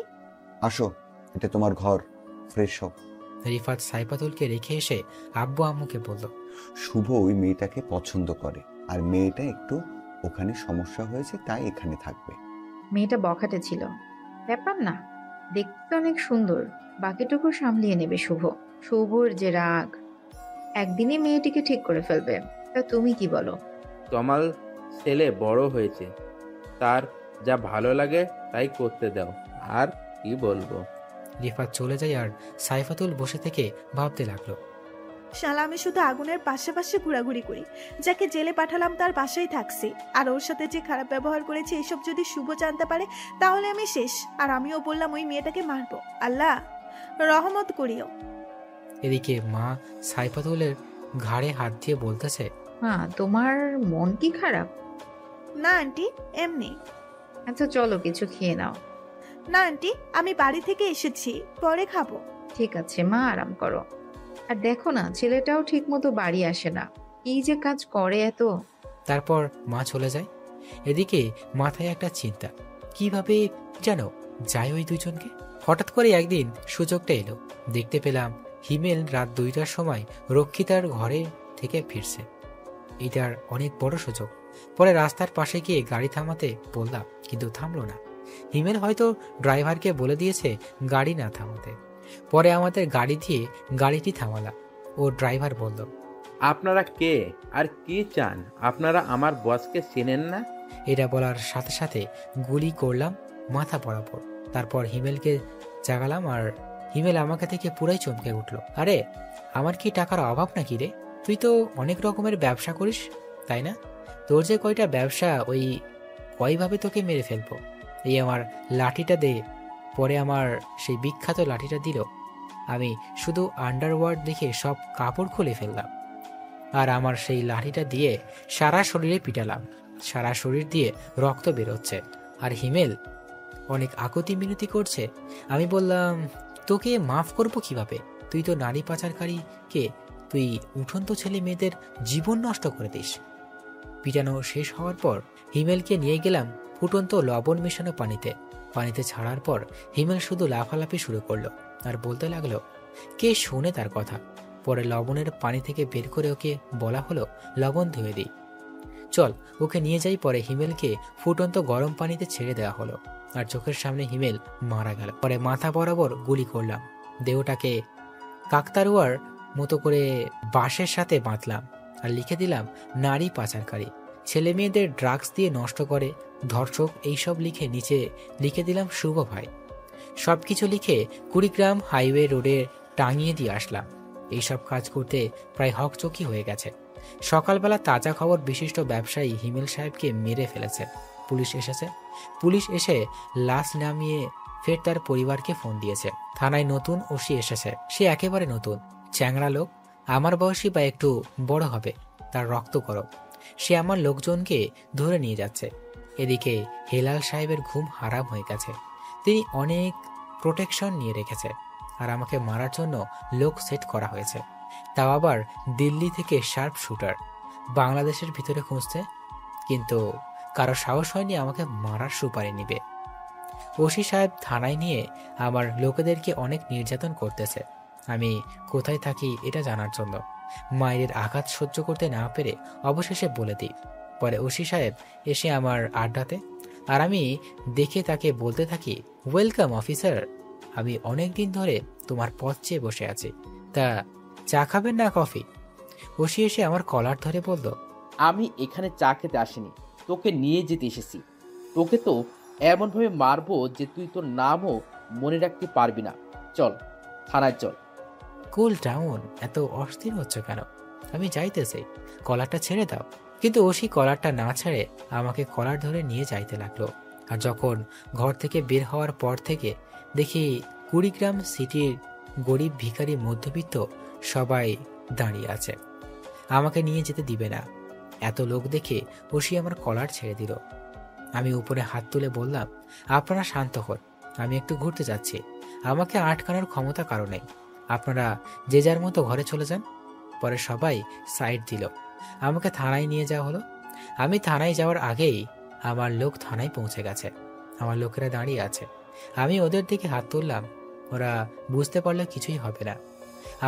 আসো, এটা তোমার ঘর, ফ্রেশ হও। রিফাত সাইফাতুলকে রেখে এসে আব্বু আম্মুকে বলল, শুভ ওই মেয়েটাকে পছন্দ করে, আর মেয়েটা একটু ওখানে সমস্যা হয়েছে, তাই এখানে থাকবে। মেয়েটা বখাটে ছিল, ব্যাপার না, দেখতে অনেক সুন্দর, বাকিটুকু সামলিয়ে নেবে শুভ। শুভর যে রাগ, একদিনই মেয়েটিকে ঠিক করে ফেলবে। তা তুমি কি বলো? তমাল ছেলে বড় হয়েছে, তার যা ভালো লাগে তাই করতে দাও, আর কি বলবো। রিফাত চলে যায় আর সাইফাতুল বসে থেকে ভাবতে লাগলো, শালা আমি শুধু আগুনের পাশে ঘোরাঘুরি করি, যাকে জেলে পাঠালাম তার বাসায় থাকছি, আর ওর সাথে যে খারাপ ব্যবহার করেছে এসব যদি শুভ জানতে পারে তাহলে আমি শেষ। আর আমিও বললাম ওই মেয়েটাকে মারবো, আল্লাহ রহমত করিও। এদিকে মা সাইফাতুলের ঘাড়ে হাত দিয়ে বলতেছে, হ্যাঁ, তোমার মন কি খারাপ? না আন্টি, এমনি। আচ্ছা চলো কিছু খেয়ে নাও। না আন্টি, আমি বাড়ি থেকে এসেছি, পরে খাবো। ঠিক আছে মা, আরাম করো। আর দেখো না, ছেলেটাও ঠিক মতো বাড়ি আসে না, এই যে কাজ করে এত। তারপর মা চলে যায়। এদিকে মাথায় একটা চিন্তা, কিভাবে যেন যায় ওই দুজনকে। হঠাৎ করে একদিন সুযোগটা এলো, দেখতে পেলাম হিমেল রাত 2টার সময় রক্ষিতার ঘরে থেকে ফিরছে। এটার অনেক বড় সুযোগ। পরে রাস্তার পাশে গিয়ে গাড়ি থামাতে বললাম, কিন্তু থামলো না। হিমেল হয়তো ড্রাইভারকে বলে দিয়েছে গাড়ি না থামাতে। পরে আমাদের গাড়ি দিয়ে গাড়িটি থামালাম। ও ড্রাইভার বলল, আপনারা কে আর কি চান? আপনারা আমার বসকে চেনেন না? এটা বলার সাথে সাথে গুলি করলাম মাথা বরাবর। তারপর হিমেলকে জাগালাম, আর হিমেল আমাকে থেকে পুরাই চমকে উঠল। আরে, আমার কি টাকার অভাব নাকি রে? তুই তো অনেক রকমের ব্যবসা করিস, তাই না? তোর যে কয়টা ব্যবসা, ওই কয়ভাবে তোকে মেরে ফেলবো। এই আমার লাঠিটা দে। পরে আমার সেই বিখ্যাত লাঠিটা দিল। আমি শুধু আন্ডারওয়ার্ড দেখে সব কাপড় খুলে ফেললাম, আর আমার সেই লাঠিটা দিয়ে সারা শরীরে পিটালাম। সারা শরীর দিয়ে রক্ত বেরোচ্ছে, আর হিমেল অনেক আকুতি মিনতি করছে। আমি বললাম, তোকে মাফ করবো কিভাবে? তুই তো নারী পাচারকারীকে, তুই উঠন্ত ছেলে মেয়েদের জীবন নষ্ট করে দিস। পিটানো শেষ হওয়ার পর হিমেলকে নিয়ে গেলাম ফুটন্ত লবণ মেশানো পানিতে ছাড়ার পর হিমেল শুধু লাফালাফি শুরু করলো আর বলতে লাগলো, কে শোনে তার কথা। পরে লবণের পানি থেকে বের করে ওকে বলা হলো লবণ ধুয়ে দিই, চল ওকে নিয়ে যাই। পরে হিমেলকে ফুটন্ত গরম পানিতে ছেড়ে দেওয়া হলো, আর চোখের সামনে হিমেল মারা গেল। পরে মাথা বরাবর গুলি করলাম, দেহটাকে কাকতারুয়ার মতো করে বাঁশের সাথে বাঁধলাম, আর লিখে দিলাম নারী পাচারকারী, ছেলে মেয়েদের ড্রাগস দিয়ে নষ্ট করে, ধর্ষক, এইসব লিখে নিচে লিখে দিলাম শুভ ভাই। সবকিছু লিখে কুড়িগ্রাম হাইওয়ে রোডে টাঙিয়ে দিয়ে আসলাম। এইসব কাজ করতে প্রায় হকচকি হয়ে গেছে। সকালবেলা তাজা খবর, বিশিষ্ট ব্যবসায়ী হিমেল সাহেবকে মেরে ফেলেছে। পুলিশ এসেছে। পুলিশ এসে লাশ নামিয়ে ফের তার পরিবারকে ফোন দিয়েছে। থানায় নতুন ওসি এসেছে। সে একেবারে নতুন, চ্যাংড়া লোক, আমার বয়সী বা একটু বড় হবে, তার রক্ত গরম। সে আমার লোকজনকে ধরে নিয়ে যাচ্ছে। এদিকে হেলাল সাহেবের ঘুম হারাম হয়ে গেছে। তিনি অনেক প্রোটেকশন নিয়ে রেখেছে, আর আমাকে মারার জন্য লোক সেট করা হয়েছে, তাও আবার দিল্লি থেকে শার্প শুটার। বাংলাদেশের ভিতরে খুঁজছে, কিন্তু কারো সাহস হয়নি আমাকে মারার সুপারি নিবে। ওসি সাহেব থানায় নিয়ে আমার লোকেদেরকে অনেক নির্যাতন করতেছে, আমি কোথায় থাকি এটা জানার জন্য। মায়ের আঘাত সহ্য করতে না পেরে অবশেষে বলে দিই। পরে ওসি সাহেব এসে আমার আড্ডাতে, আর আমি দেখে তাকে বলতে থাকি, ওয়েলকাম অফিসার, আমি অনেক দিন ধরে তোমার পথ চেয়ে বসে আছি, তা চা খাবেন না কফি? ওসি এসে আমার কলার ধরে বলল, আমি এখানে চা খেতে আসিনি, তোকে নিয়ে যেতে এসেছি। তোকে তো এমনভাবে মারবো যে তুই তোর নামও মনে রাখতে পারবি না। চল থানায় চল। কুল ডাউন, এত অস্থির হচ্ছে কেন? আমি যাইতেছি, কলারটা ছেড়ে দাও। কিন্তু ওসি কলারটা না ছেড়ে আমাকে কলার ধরে নিয়ে যাইতে লাগলো। আর যখন ঘর থেকে বের হওয়ার পর থেকে দেখি কুড়িগ্রাম সিটির গরিব ভিখারি মধ্যবিত্ত সবাই দাঁড়িয়ে আছে, আমাকে নিয়ে যেতে দিবে না। এত লোক দেখে ওসি আমার কলার ছেড়ে দিল। আমি উপরে হাত তুলে বললাম, আপনারা শান্ত হন, আমি একটু ঘুরতে যাচ্ছি, আমাকে আটকানোর ক্ষমতা কারো নেই, আপনারা যে যার মতো ঘরে চলে যান। পরে সবাই সাইড দিল, আমাকে থানায় নিয়ে যাওয়া হলো। আমি থানায় যাওয়ার আগেই আমার লোক থানায় পৌঁছে গেছে, আমার লোকেরা দাঁড়িয়ে আছে। আমি ওদের দিকে হাত তুললাম, ওরা বুঝতে পারলে কিছুই হবে না।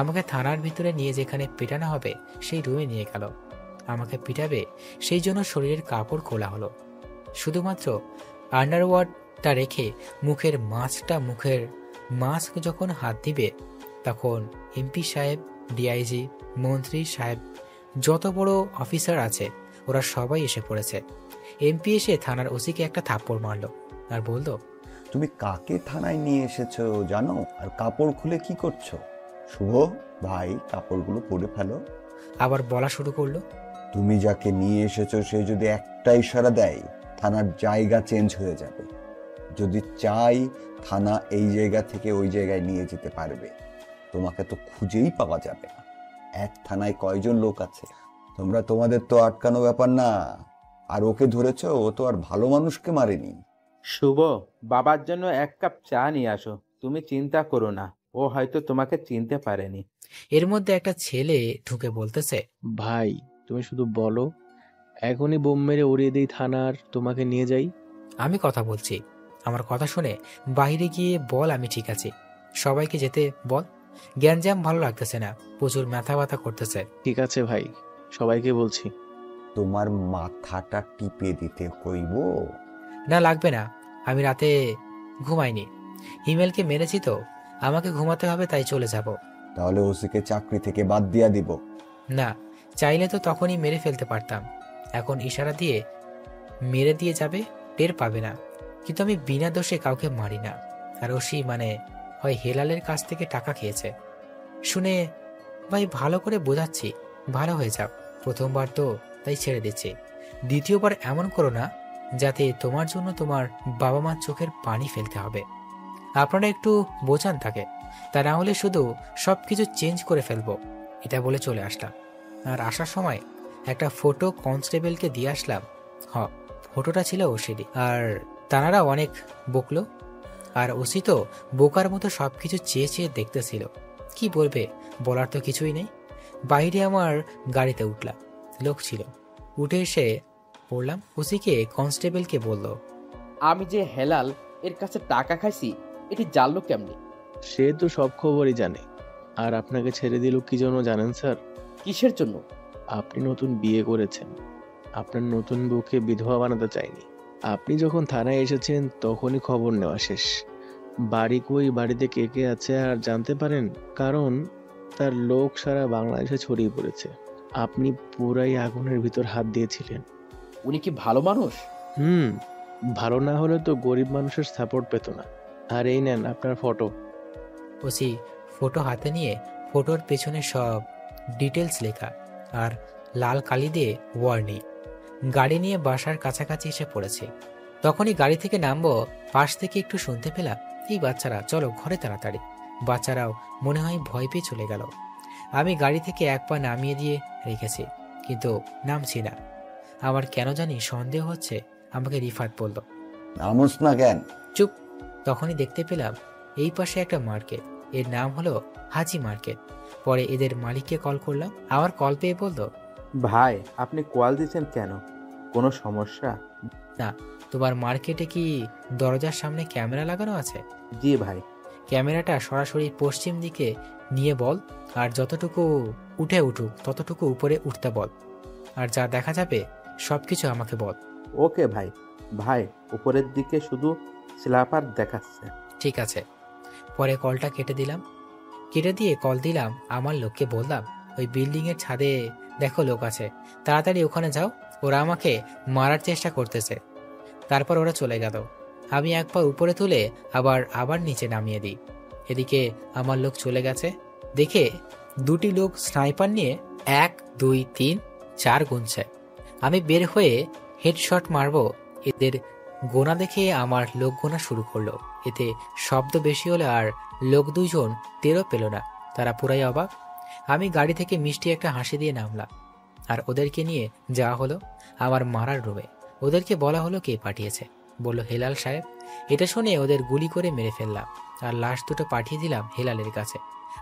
আমাকে থানার ভিতরে নিয়ে যেখানে পেটানো হবে সেই রুমে নিয়ে গেল। আমাকে পিটাবে সেই জন্য শরীরের কাপড় খোলা হলো, শুধুমাত্র আন্ডারওয়ার্ডটা রেখে মুখের মাস্ক যখন হাত দিবে তখন এমপি সাহেব, ডিআইজি, মন্ত্রী সাহেব, যত বড় অফিসার আছে ওরা সবাই এসে পড়েছে। এমপি এসে থানার ওসিকে একটা থাপ্পড় মারলো আর বলল, তুমি কাকে থানায় নিয়ে এসেছো জানো? আর কাপড় খুলে কি করছো? শুভ ভাই, কাপড়গুলো পরে ফেলো। আবার বলা শুরু করলো, তুমি যাকে নিয়ে এসেছো সে যদি একটা ইশারা দেয় থানার জায়গা চেঞ্জ হয়ে যাবে। যদি চাই থানা এই জায়গা থেকে ওই জায়গায় নিয়ে যেতে পারবে, তোমাকে তো খুঁজেই পাওয়া যাবে না। এক থানায় কয়জন লোক আছে? তোমাদের তো আটকানো ব্যাপার না। আর ওকে ধরেছো, ও তো আর ভালো মানুষকে মারেনি। শুভ, বাবার জন্য 1 কাপ চা নিয়ে আসো। তুমি চিন্তা করো না, ও হয়তো তোমাকে চিনতে পারেনি। এর মধ্যে একটা ছেলে ঢুকে বলতেছে, ভাই তুমি শুধু বলো, এখনই বোম মেরে উড়িয়ে দিই থানার, তোমাকে নিয়ে যাই। আমি কথা বলছি, আমার কথা শুনে বাইরে গিয়ে বল আমি ঠিক আছি, সবাইকে যেতে বল। জ্ঞানজাম ভালো লাগতেছে না, প্রচুর মাথা ব্যথা করতেছে। ঠিক আছে ভাই, সবাইকে বলছি। তোমার মাথাটা টিপে দিতে কইব? না লাগবে না, আমি রাতে ঘুমাইনি, হিমেলকে মেরেছি তো, আমাকে ঘুমাতে হবে, তাই চলে যাব। তাহলে ওসিকে চাকরি থেকে বাদ দিয়া দিব? না, চাইলে তো তখনই মেরে ফেলতে পারতাম, এখন ইশারা দিয়ে মেরে দিয়ে যাবে, টের পাবে না। কিন্তু আমি বিনা দোষে কাউকে মারি না। আর ওসি মানে হয় হেলালের কাছ থেকে টাকা খেয়েছে। শুনে ভাই ভালো করে বোঝাচ্ছি, ভালো হয়ে যাও, প্রথমবার তো তাই ছেড়ে দিচ্ছি, দ্বিতীয়বার এমন করো না যাতে তোমার জন্য তোমার বাবা মার চোখের পানি ফেলতে হবে। আপনারা একটু বোঝান তাকে, তা না হলে শুধু সব কিছু চেঞ্জ করে ফেলবো। এটা বলে চলে আসলাম। আর আসার সময় একটা ফটো কনস্টেবলকে দিয়ে আসলাম। ফটোটা ছিল ওসিরই। আর তানারা অনেক বকলো, আর ওসি তো বোকার মতো সবকিছু চেয়ে চেয়ে দেখতেছিল। কি বলবে, বলার তো কিছুই নেই। বাইরে আমার গাড়িতে উঠলাম, লোক ছিল। উঠে এসে পড়লাম, ওসিকে কনস্টেবলকে বলল, আমি যে হেলাল এর কাছে টাকা খাইছি এটি জানলো কেমনি? সে তো সব খবরই জানে। আর আপনাকে ছেড়ে দিল কি জন্য জানেন স্যার? কিসের জন্য? আপনি নতুন বিয়ে করেছেন, আপনার নতুন বউকে বিধবা বানাতে চাইনি। আপনি যখন থানায় এসেছেন তখনই খবর নেওয়া শেষ। বাড়ি কই, বাড়িতে কে কে আছে আর জানতে পারেন, কারণ তার লোক সারা বাংলাদেশে ছড়িয়ে পড়েছে। আপনি পুরাই আগুনের ভিতর হাত দিয়েছিলেন। উনি কি ভালো মানুষ? ভালো না হলে তো গরিব মানুষের সাপোর্ট পেত না। আর এই নেন আপনার ফটো। ওসি ফটো হাতে নিয়ে ফটোর পেছনে সব ডিটেলস লেখা আর লাল কালি দিয়ে ওয়ার্নিং। গাড়ি নিয়ে বাসার কাছাকাছি এসে পড়েছে। তখনই গাড়ি থেকে নামবো, পাশ থেকে একটু শুনতে পেলাম, এই বাচ্চারা চলো ঘরে তাড়াতাড়ি। বাচ্চারাও মনে হয় ভয় পেয়ে চলে গেল। আমি গাড়ি থেকে এক পা নামিয়ে দিয়ে রেখেছি, কিন্তু নামছি না। আমার কেন জানি সন্দেহ হচ্ছে। আমাকে রিফাত বলল, নামোস না কেন? চুপ। তখনই দেখতে পেলাম এই পাশে একটা মার্কেট, এর নাম হলো হাজি মার্কেট। পরে এদের মালিককে কল করলাম, আমার কল পেয়ে বলল, ভাই আপনি কল দিচ্ছেন কেন? কোনো সমস্যা? না, তোমার মার্কেটে কি দরজার সামনে ক্যামেরা লাগানো আছে? জি ভাই। ক্যামেরাটা সরাসরি পশ্চিম দিকে নিয়ে বল, আর যতটুকু উঠে উঠুক ততটুকু উপরে উঠতে বল, আর যা দেখা যাবে সবকিছু আমাকে বল। ওকে ভাই। ভাই উপরের দিকে শুধু স্ল্যাপার দেখাচ্ছে। ঠিক আছে। পরে কলটা কেটে দিলাম। কেটে দিয়ে কল দিলাম আমার লোককে, বললাম, ওই বিল্ডিং এর ছাদে দেখো লোক আছে, তাড়াতাড়ি ওখানে যাও, ওরা আমাকে মারার চেষ্টা করতেছে। তারপর ওরা চলে গেল। আমি এক পা উপরে তুলে আবার নিচে নামিয়ে দিই। এদিকে আমার লোক চলে গেছে। দেখে দুটি লোক স্নাইপার নিয়ে 1 2 3 4 গুনছে। আমি বের হয়ে হেডশট মারবো, এদের গোনা দেখে আমার লোক গোনা শুরু করলো। এতে শব্দ বেশি হলো আর লোক দুইজন টেরও পেল না। তারা পুরাই অবাক। আমি গাড়ি থেকে মিষ্টি একটা হাসি দিয়ে নামলাম আর ওদেরকে নিয়ে যাওয়া হলো আমার মারার রুমে। ওদেরকে বলা হলো কে পাঠিয়েছে। বলল হেলাল সাহেব। এটা শুনে ওদের গুলি করে মেরে ফেললাম আর লাশ দুটো পাঠিয়ে দিলাম হেলালের কাছে।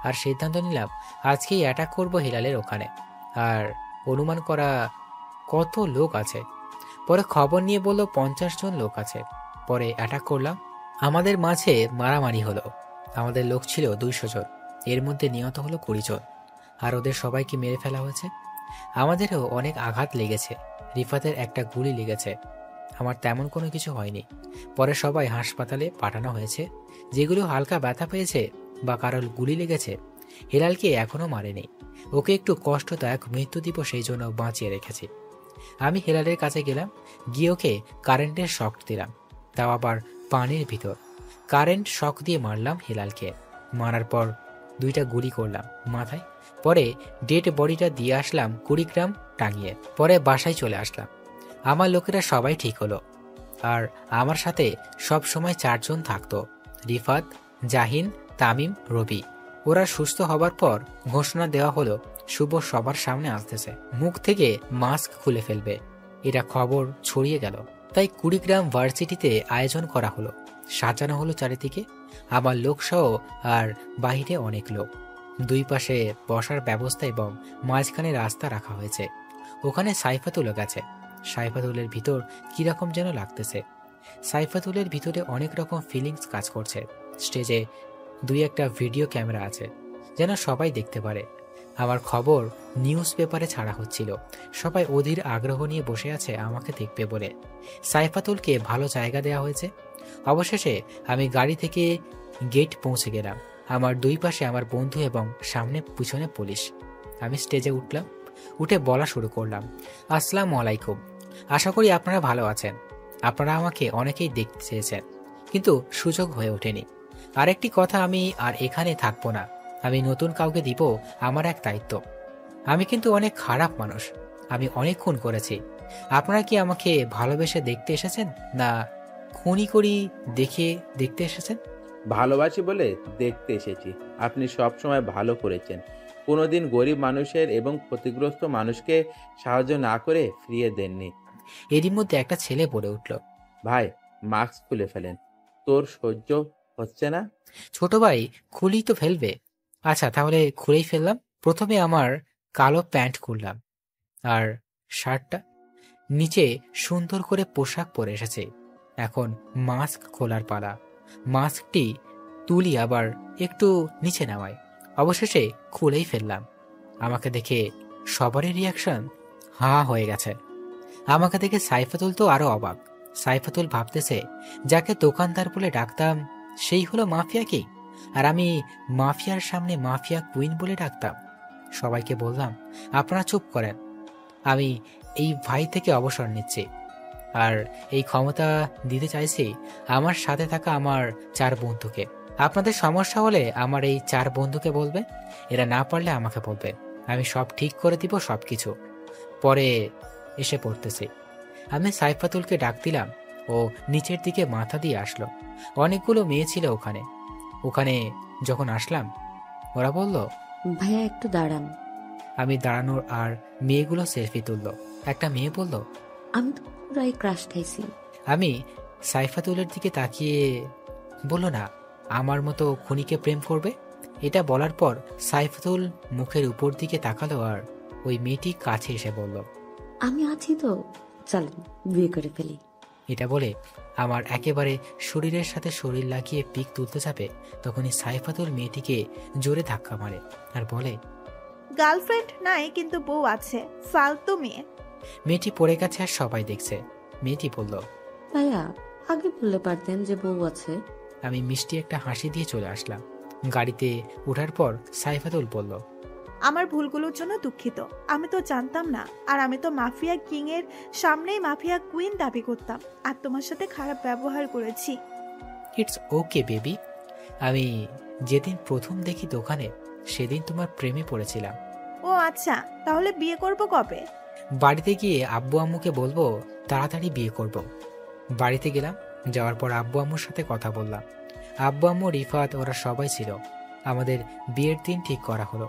আর সিদ্ধান্ত নিলাম আজকেই অ্যাটাক করব হেলালের ওখানে। আর অনুমান করা কত লোক আছে। পরে খবর নিয়ে বলল 50 জন লোক আছে। পরে অ্যাটাক করলাম। আমাদের মাঝে মারামারি হলো। আমাদের লোক ছিল 200 জন, এর মধ্যে নিহত হলো 20 জন। আর ওদের সবাইকে মেরে ফেলা হয়েছে। আমাদেরও অনেক আঘাত লেগেছে। রিফাতের একটা গুলি লেগেছে, আমার তেমন কোনো কিছু হয়নি। পরে সবাই হাসপাতালে পাঠানো হয়েছে। যেগুলো হালকা ব্যথা পেয়েছে বা কারোর গুলি লেগেছে, হেলালকে এখনো মারেনি। ওকে একটু কষ্টদায়ক মৃত্যু দিব, সেই জন্য বাঁচিয়ে রেখেছি। আমি হেলালের কাছে গেলাম, গিয়ে ওকে কারেন্টের শক দিলাম, তাও আবার পানির ভিতর। কারেন্ট শক দিয়ে মারলাম হেলালকে। মারার পর 2টা গুলি করলাম মাথায়। পরে ডেড বডিটা দিয়ে আসলাম কুড়িগ্রাম টাঙিয়ে। পরে বাসায় চলে আসলাম। আমার লোকেরা সবাই ঠিক হলো। আর আমার সাথে সব সময় 4 জন থাকতো, রিফাত, জাহিন, তামিম, রবি। ওরা সুস্থ হবার পর ঘোষণা দেওয়া হলো শুভ সবার সামনে আসতেছে, মুখ থেকে মাস্ক খুলে ফেলবে। এটা খবর ছড়িয়ে গেল। তাই কুড়িগ্রাম ভার্সিটিতে আয়োজন করা হলো, সাজানো হলো চারিদিকে আমার লোকসহ আর বাহিরে অনেক লোক। 2 পাশে বসার ব্যবস্থা এবং মাঝখানে রাস্তা রাখা হয়েছে। ওখানে সাইফাতুল গেছে। সাইফাতুলের ভিতর কিরকম যেন লাগতেছে। সাইফাতুলের ভিতরে অনেক রকম ফিলিংস কাজ করছে। স্টেজে 2-1টা ভিডিও ক্যামেরা আছে, যেন সবাই দেখতে পারে। আমার খবর নিউজ পেপারে ছাড়া হচ্ছিল। সবাই অধীর আগ্রহ নিয়ে বসে আছে আমাকে দেখবে বলে। সাইফাতুলকে ভালো জায়গা দেওয়া হয়েছে। অবশেষে আমি গাড়ি থেকে গেট পৌঁছে গেলাম। আমার 2 পাশে আমার বন্ধু এবং সামনে পিছনে পুলিশ। আমি স্টেজে উঠলাম, উঠে বলা শুরু করলাম, আসসালামু আলাইকুম। আশা করি আপনারা ভালো আছেন। আপনারা আমাকে অনেকেই দেখতে চেয়েছেন, কিন্তু সুযোগ হয়ে ওঠেনি। আরেকটি কথা, আমি আর এখানে থাকবো না। আমি নতুন কাউকে দিব আমার এক দায়িত্ব। আমি কিন্তু অনেক খারাপ মানুষ, আমি অনেক খুন করেছি। আপনারা কি আমাকে ভালোবেসে দেখতে এসেছেন, না খুনি করি দেখে দেখতে এসেছেন? ভালোবাসি বলে দেখতে এসেছি। আপনি সব সময় ভালো করেছেন, কোনোদিন গরিব মানুষের এবং ক্ষতিগ্রস্ত মানুষকে সাহায্য না করে ফিরিয়ে দেননি। এরই মধ্যে একটা ছেলে বলে উঠল, ভাই মাস্ক খুলে ফেলেন, তোর সহ্য হচ্ছে না? ছোট ভাই খুলেই তো ফেলবে। আচ্ছা তাহলে খুলেই ফেললাম। প্রথমে আমার কালো প্যান্ট খুললাম আর শার্টটা। নিচে সুন্দর করে পোশাক পরে এসেছে। এখন মাস্ক খোলার পালা। মাস্কটি তুলি আবার একটু নিচে নামাই। অবশেষে খুলেই ফেললাম। আমাকে দেখে সবারই রিয়াকশন হা হয়ে গেছে। আমাকে দেখে সাইফাতুল তো আরো অবাক। সাইফাতুল ভাবতেছে যাকে দোকানদার বলে ডাকতাম সেই হলো মাফিয়া কি, আর আমি মাফিয়ার সামনে মাফিয়া কুইন বলে ডাকতাম। সবাইকে বললাম আপনারা চুপ করেন, আমি এই ভাই থেকে অবসর নিচ্ছি। আর এই ক্ষমতা দিতে চাইছি আমার সাথে থাকা আমার 4 বন্ধুকে। আপনাদের সমস্যা হলে আমার এই 4 বন্ধুকে বলবে, এরা না পারলে আমাকে বলবে। আমি সব ঠিক করে দিব, সবকিছু পরে এসে পড়তেছি। আমি সাইফাতুলকে ডাক দিলাম, ও নিচের দিকে মাথা দিয়ে আসলো। অনেকগুলো মেয়ে ছিল ওখানে। ওখানে যখন আসলাম ওরা বলল, ভাইয়া একটু দাঁড়ান। আমি দাঁড়ানোর আর মেয়েগুলো সেলফি তুললো। একটা মেয়ে বলল, আমি তো পুরাই ক্রাশ খাইছি। আমি সাইফাতুলের দিকে তাকিয়ে বলল, না আমার মতো খুনিকে প্রেম করবে? এটা বলার পর সাইফাতুল মুখের উপর দিকে তাকালো আর ওই মেয়েটি কাছে এসে বলল, আমি আছি তো, চলেন বিয়ে করে ফেলি। এটা বলে আমার একেবারে শরীরের সাথে শরীর লাগিয়ে পিক তুলতে যাবে, তখনই সাইফাতুল মেয়েটিকে জোরে ধাক্কা মারে আর বলে, গার্লফ্রেন্ড নাই কিন্তু বউ আছে, ফালতু মেয়ে। মেয়েটি পড়ে গেছে আর সবাই দেখছে। মেয়েটি বলল, ভাইয়া আগে বললে পারতেন যে বউ আছে। আমি মিষ্টি একটা হাসি দিয়ে চলে আসলাম। গাড়িতে ওঠার পর সাইফাতুল বলল, আমার ভুলগুলোর জন্য দুঃখিত। আমি তো জানতাম না, আর আমি তো মাফিয়া কিং এর সামনেই মাফিয়া কুইন দাবি করতাম, আর তোমার সাথে খারাপ ব্যবহার করেছি। It's okay baby. আমি যেদিন প্রথম দেখি দোকানে সেদিন তোমার প্রেমে পড়েছিলাম। ও আচ্ছা, তাহলে বিয়ে করব কবে? বাড়িতে গিয়ে আব্বু আম্মুকে বলবো তাড়াতাড়ি বিয়ে করব। বাড়িতে গেলাম, যাওয়ার পর আব্বু আম্মুর সাথে কথা বললাম। আব্বু আম্মু, রিফাত ওরা সবাই ছিল। আমাদের বিয়ের দিন ঠিক করা হলো।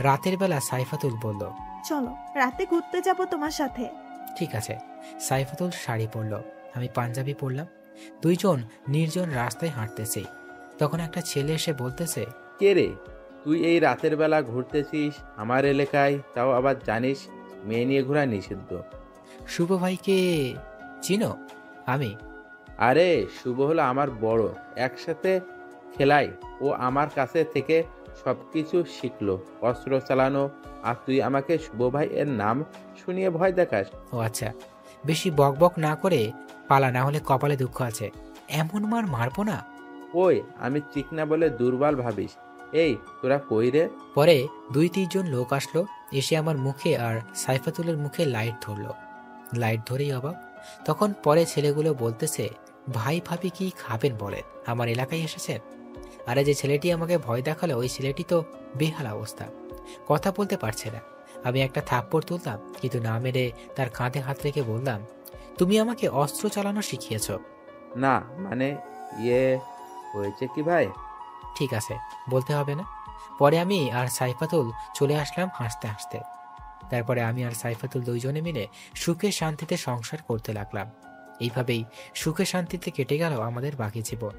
রাতের বেলা সাইফাতুল বলল, চলো রাতে ঘুরতে যাব তোমার সাথে। ঠিক আছে। সাইফাতুল শাড়ি পরল, আমি পাঞ্জাবি পরলাম। দুইজন নির্জন রাস্তায় হাঁটতেছি। তখন একটা ছেলে এসে বলতেছে, কে রে, তুই এই রাতের বেলা ঘুরতেছিস আমার এলাকায়, তাও আবার জানিস মেয়ে নিয়ে ঘোরা নিষিদ্ধ। শুভ ভাইকে চিনো? আমি, আরে শুভ হলো আমার বড়, একসাথে খেলাই। ও আমার কাছে থেকে সবকিছু শিখলো, অস্ত্র চালানো। আর তুই আমাকে শুভ ভাই এর নাম শুনিয়ে ভয় দেখাস? ও আচ্ছা, বেশি বক বক না করে পালা, না হলে কপালে দুঃখ আছে। এমন মার মারবো না। ওই আমি চিকনা বলে দুর্বল ভাবিস? এই তোরা কই রে? পরে 2-3 জন লোক আসলো, এসে আমার মুখে আর সাইফাতুলের মুখে লাইট ধরলো। লাইট ধরেই অবাক। তখন পরে ছেলেগুলো বলতেছে, ভাই ভাবি কি খাবেন বলেন, আমার এলাকায় এসেছেন। আরে যে ছেলেটি আমাকে ভয় দেখালো ওই ছেলেটি তো বেহাল অবস্থা, কথা বলতে পারছে না। আমি একটা থাপ্পড় তুললাম, কিন্তু না মেরে তার কাঁধে হাত রেখে বললাম, তুমি আমাকে অস্ত্র চালানো শিখিয়েছ। না মানে ইয়ে হয়েছে কি ভাই? ঠিক আছে, বলতে হবে না। পরে আমি আর সাইফাতুল চলে আসলাম হাসতে হাসতে। তারপরে আমি আর সাইফাতুল দুইজনে মিলে সুখে শান্তিতে সংসার করতে লাগলাম। এইভাবেই সুখে শান্তিতে কেটে গেল আমাদের বাকি জীবন।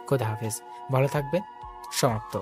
খোদা হাফেজ, ভালো থাকবেন। সমাপ্ত।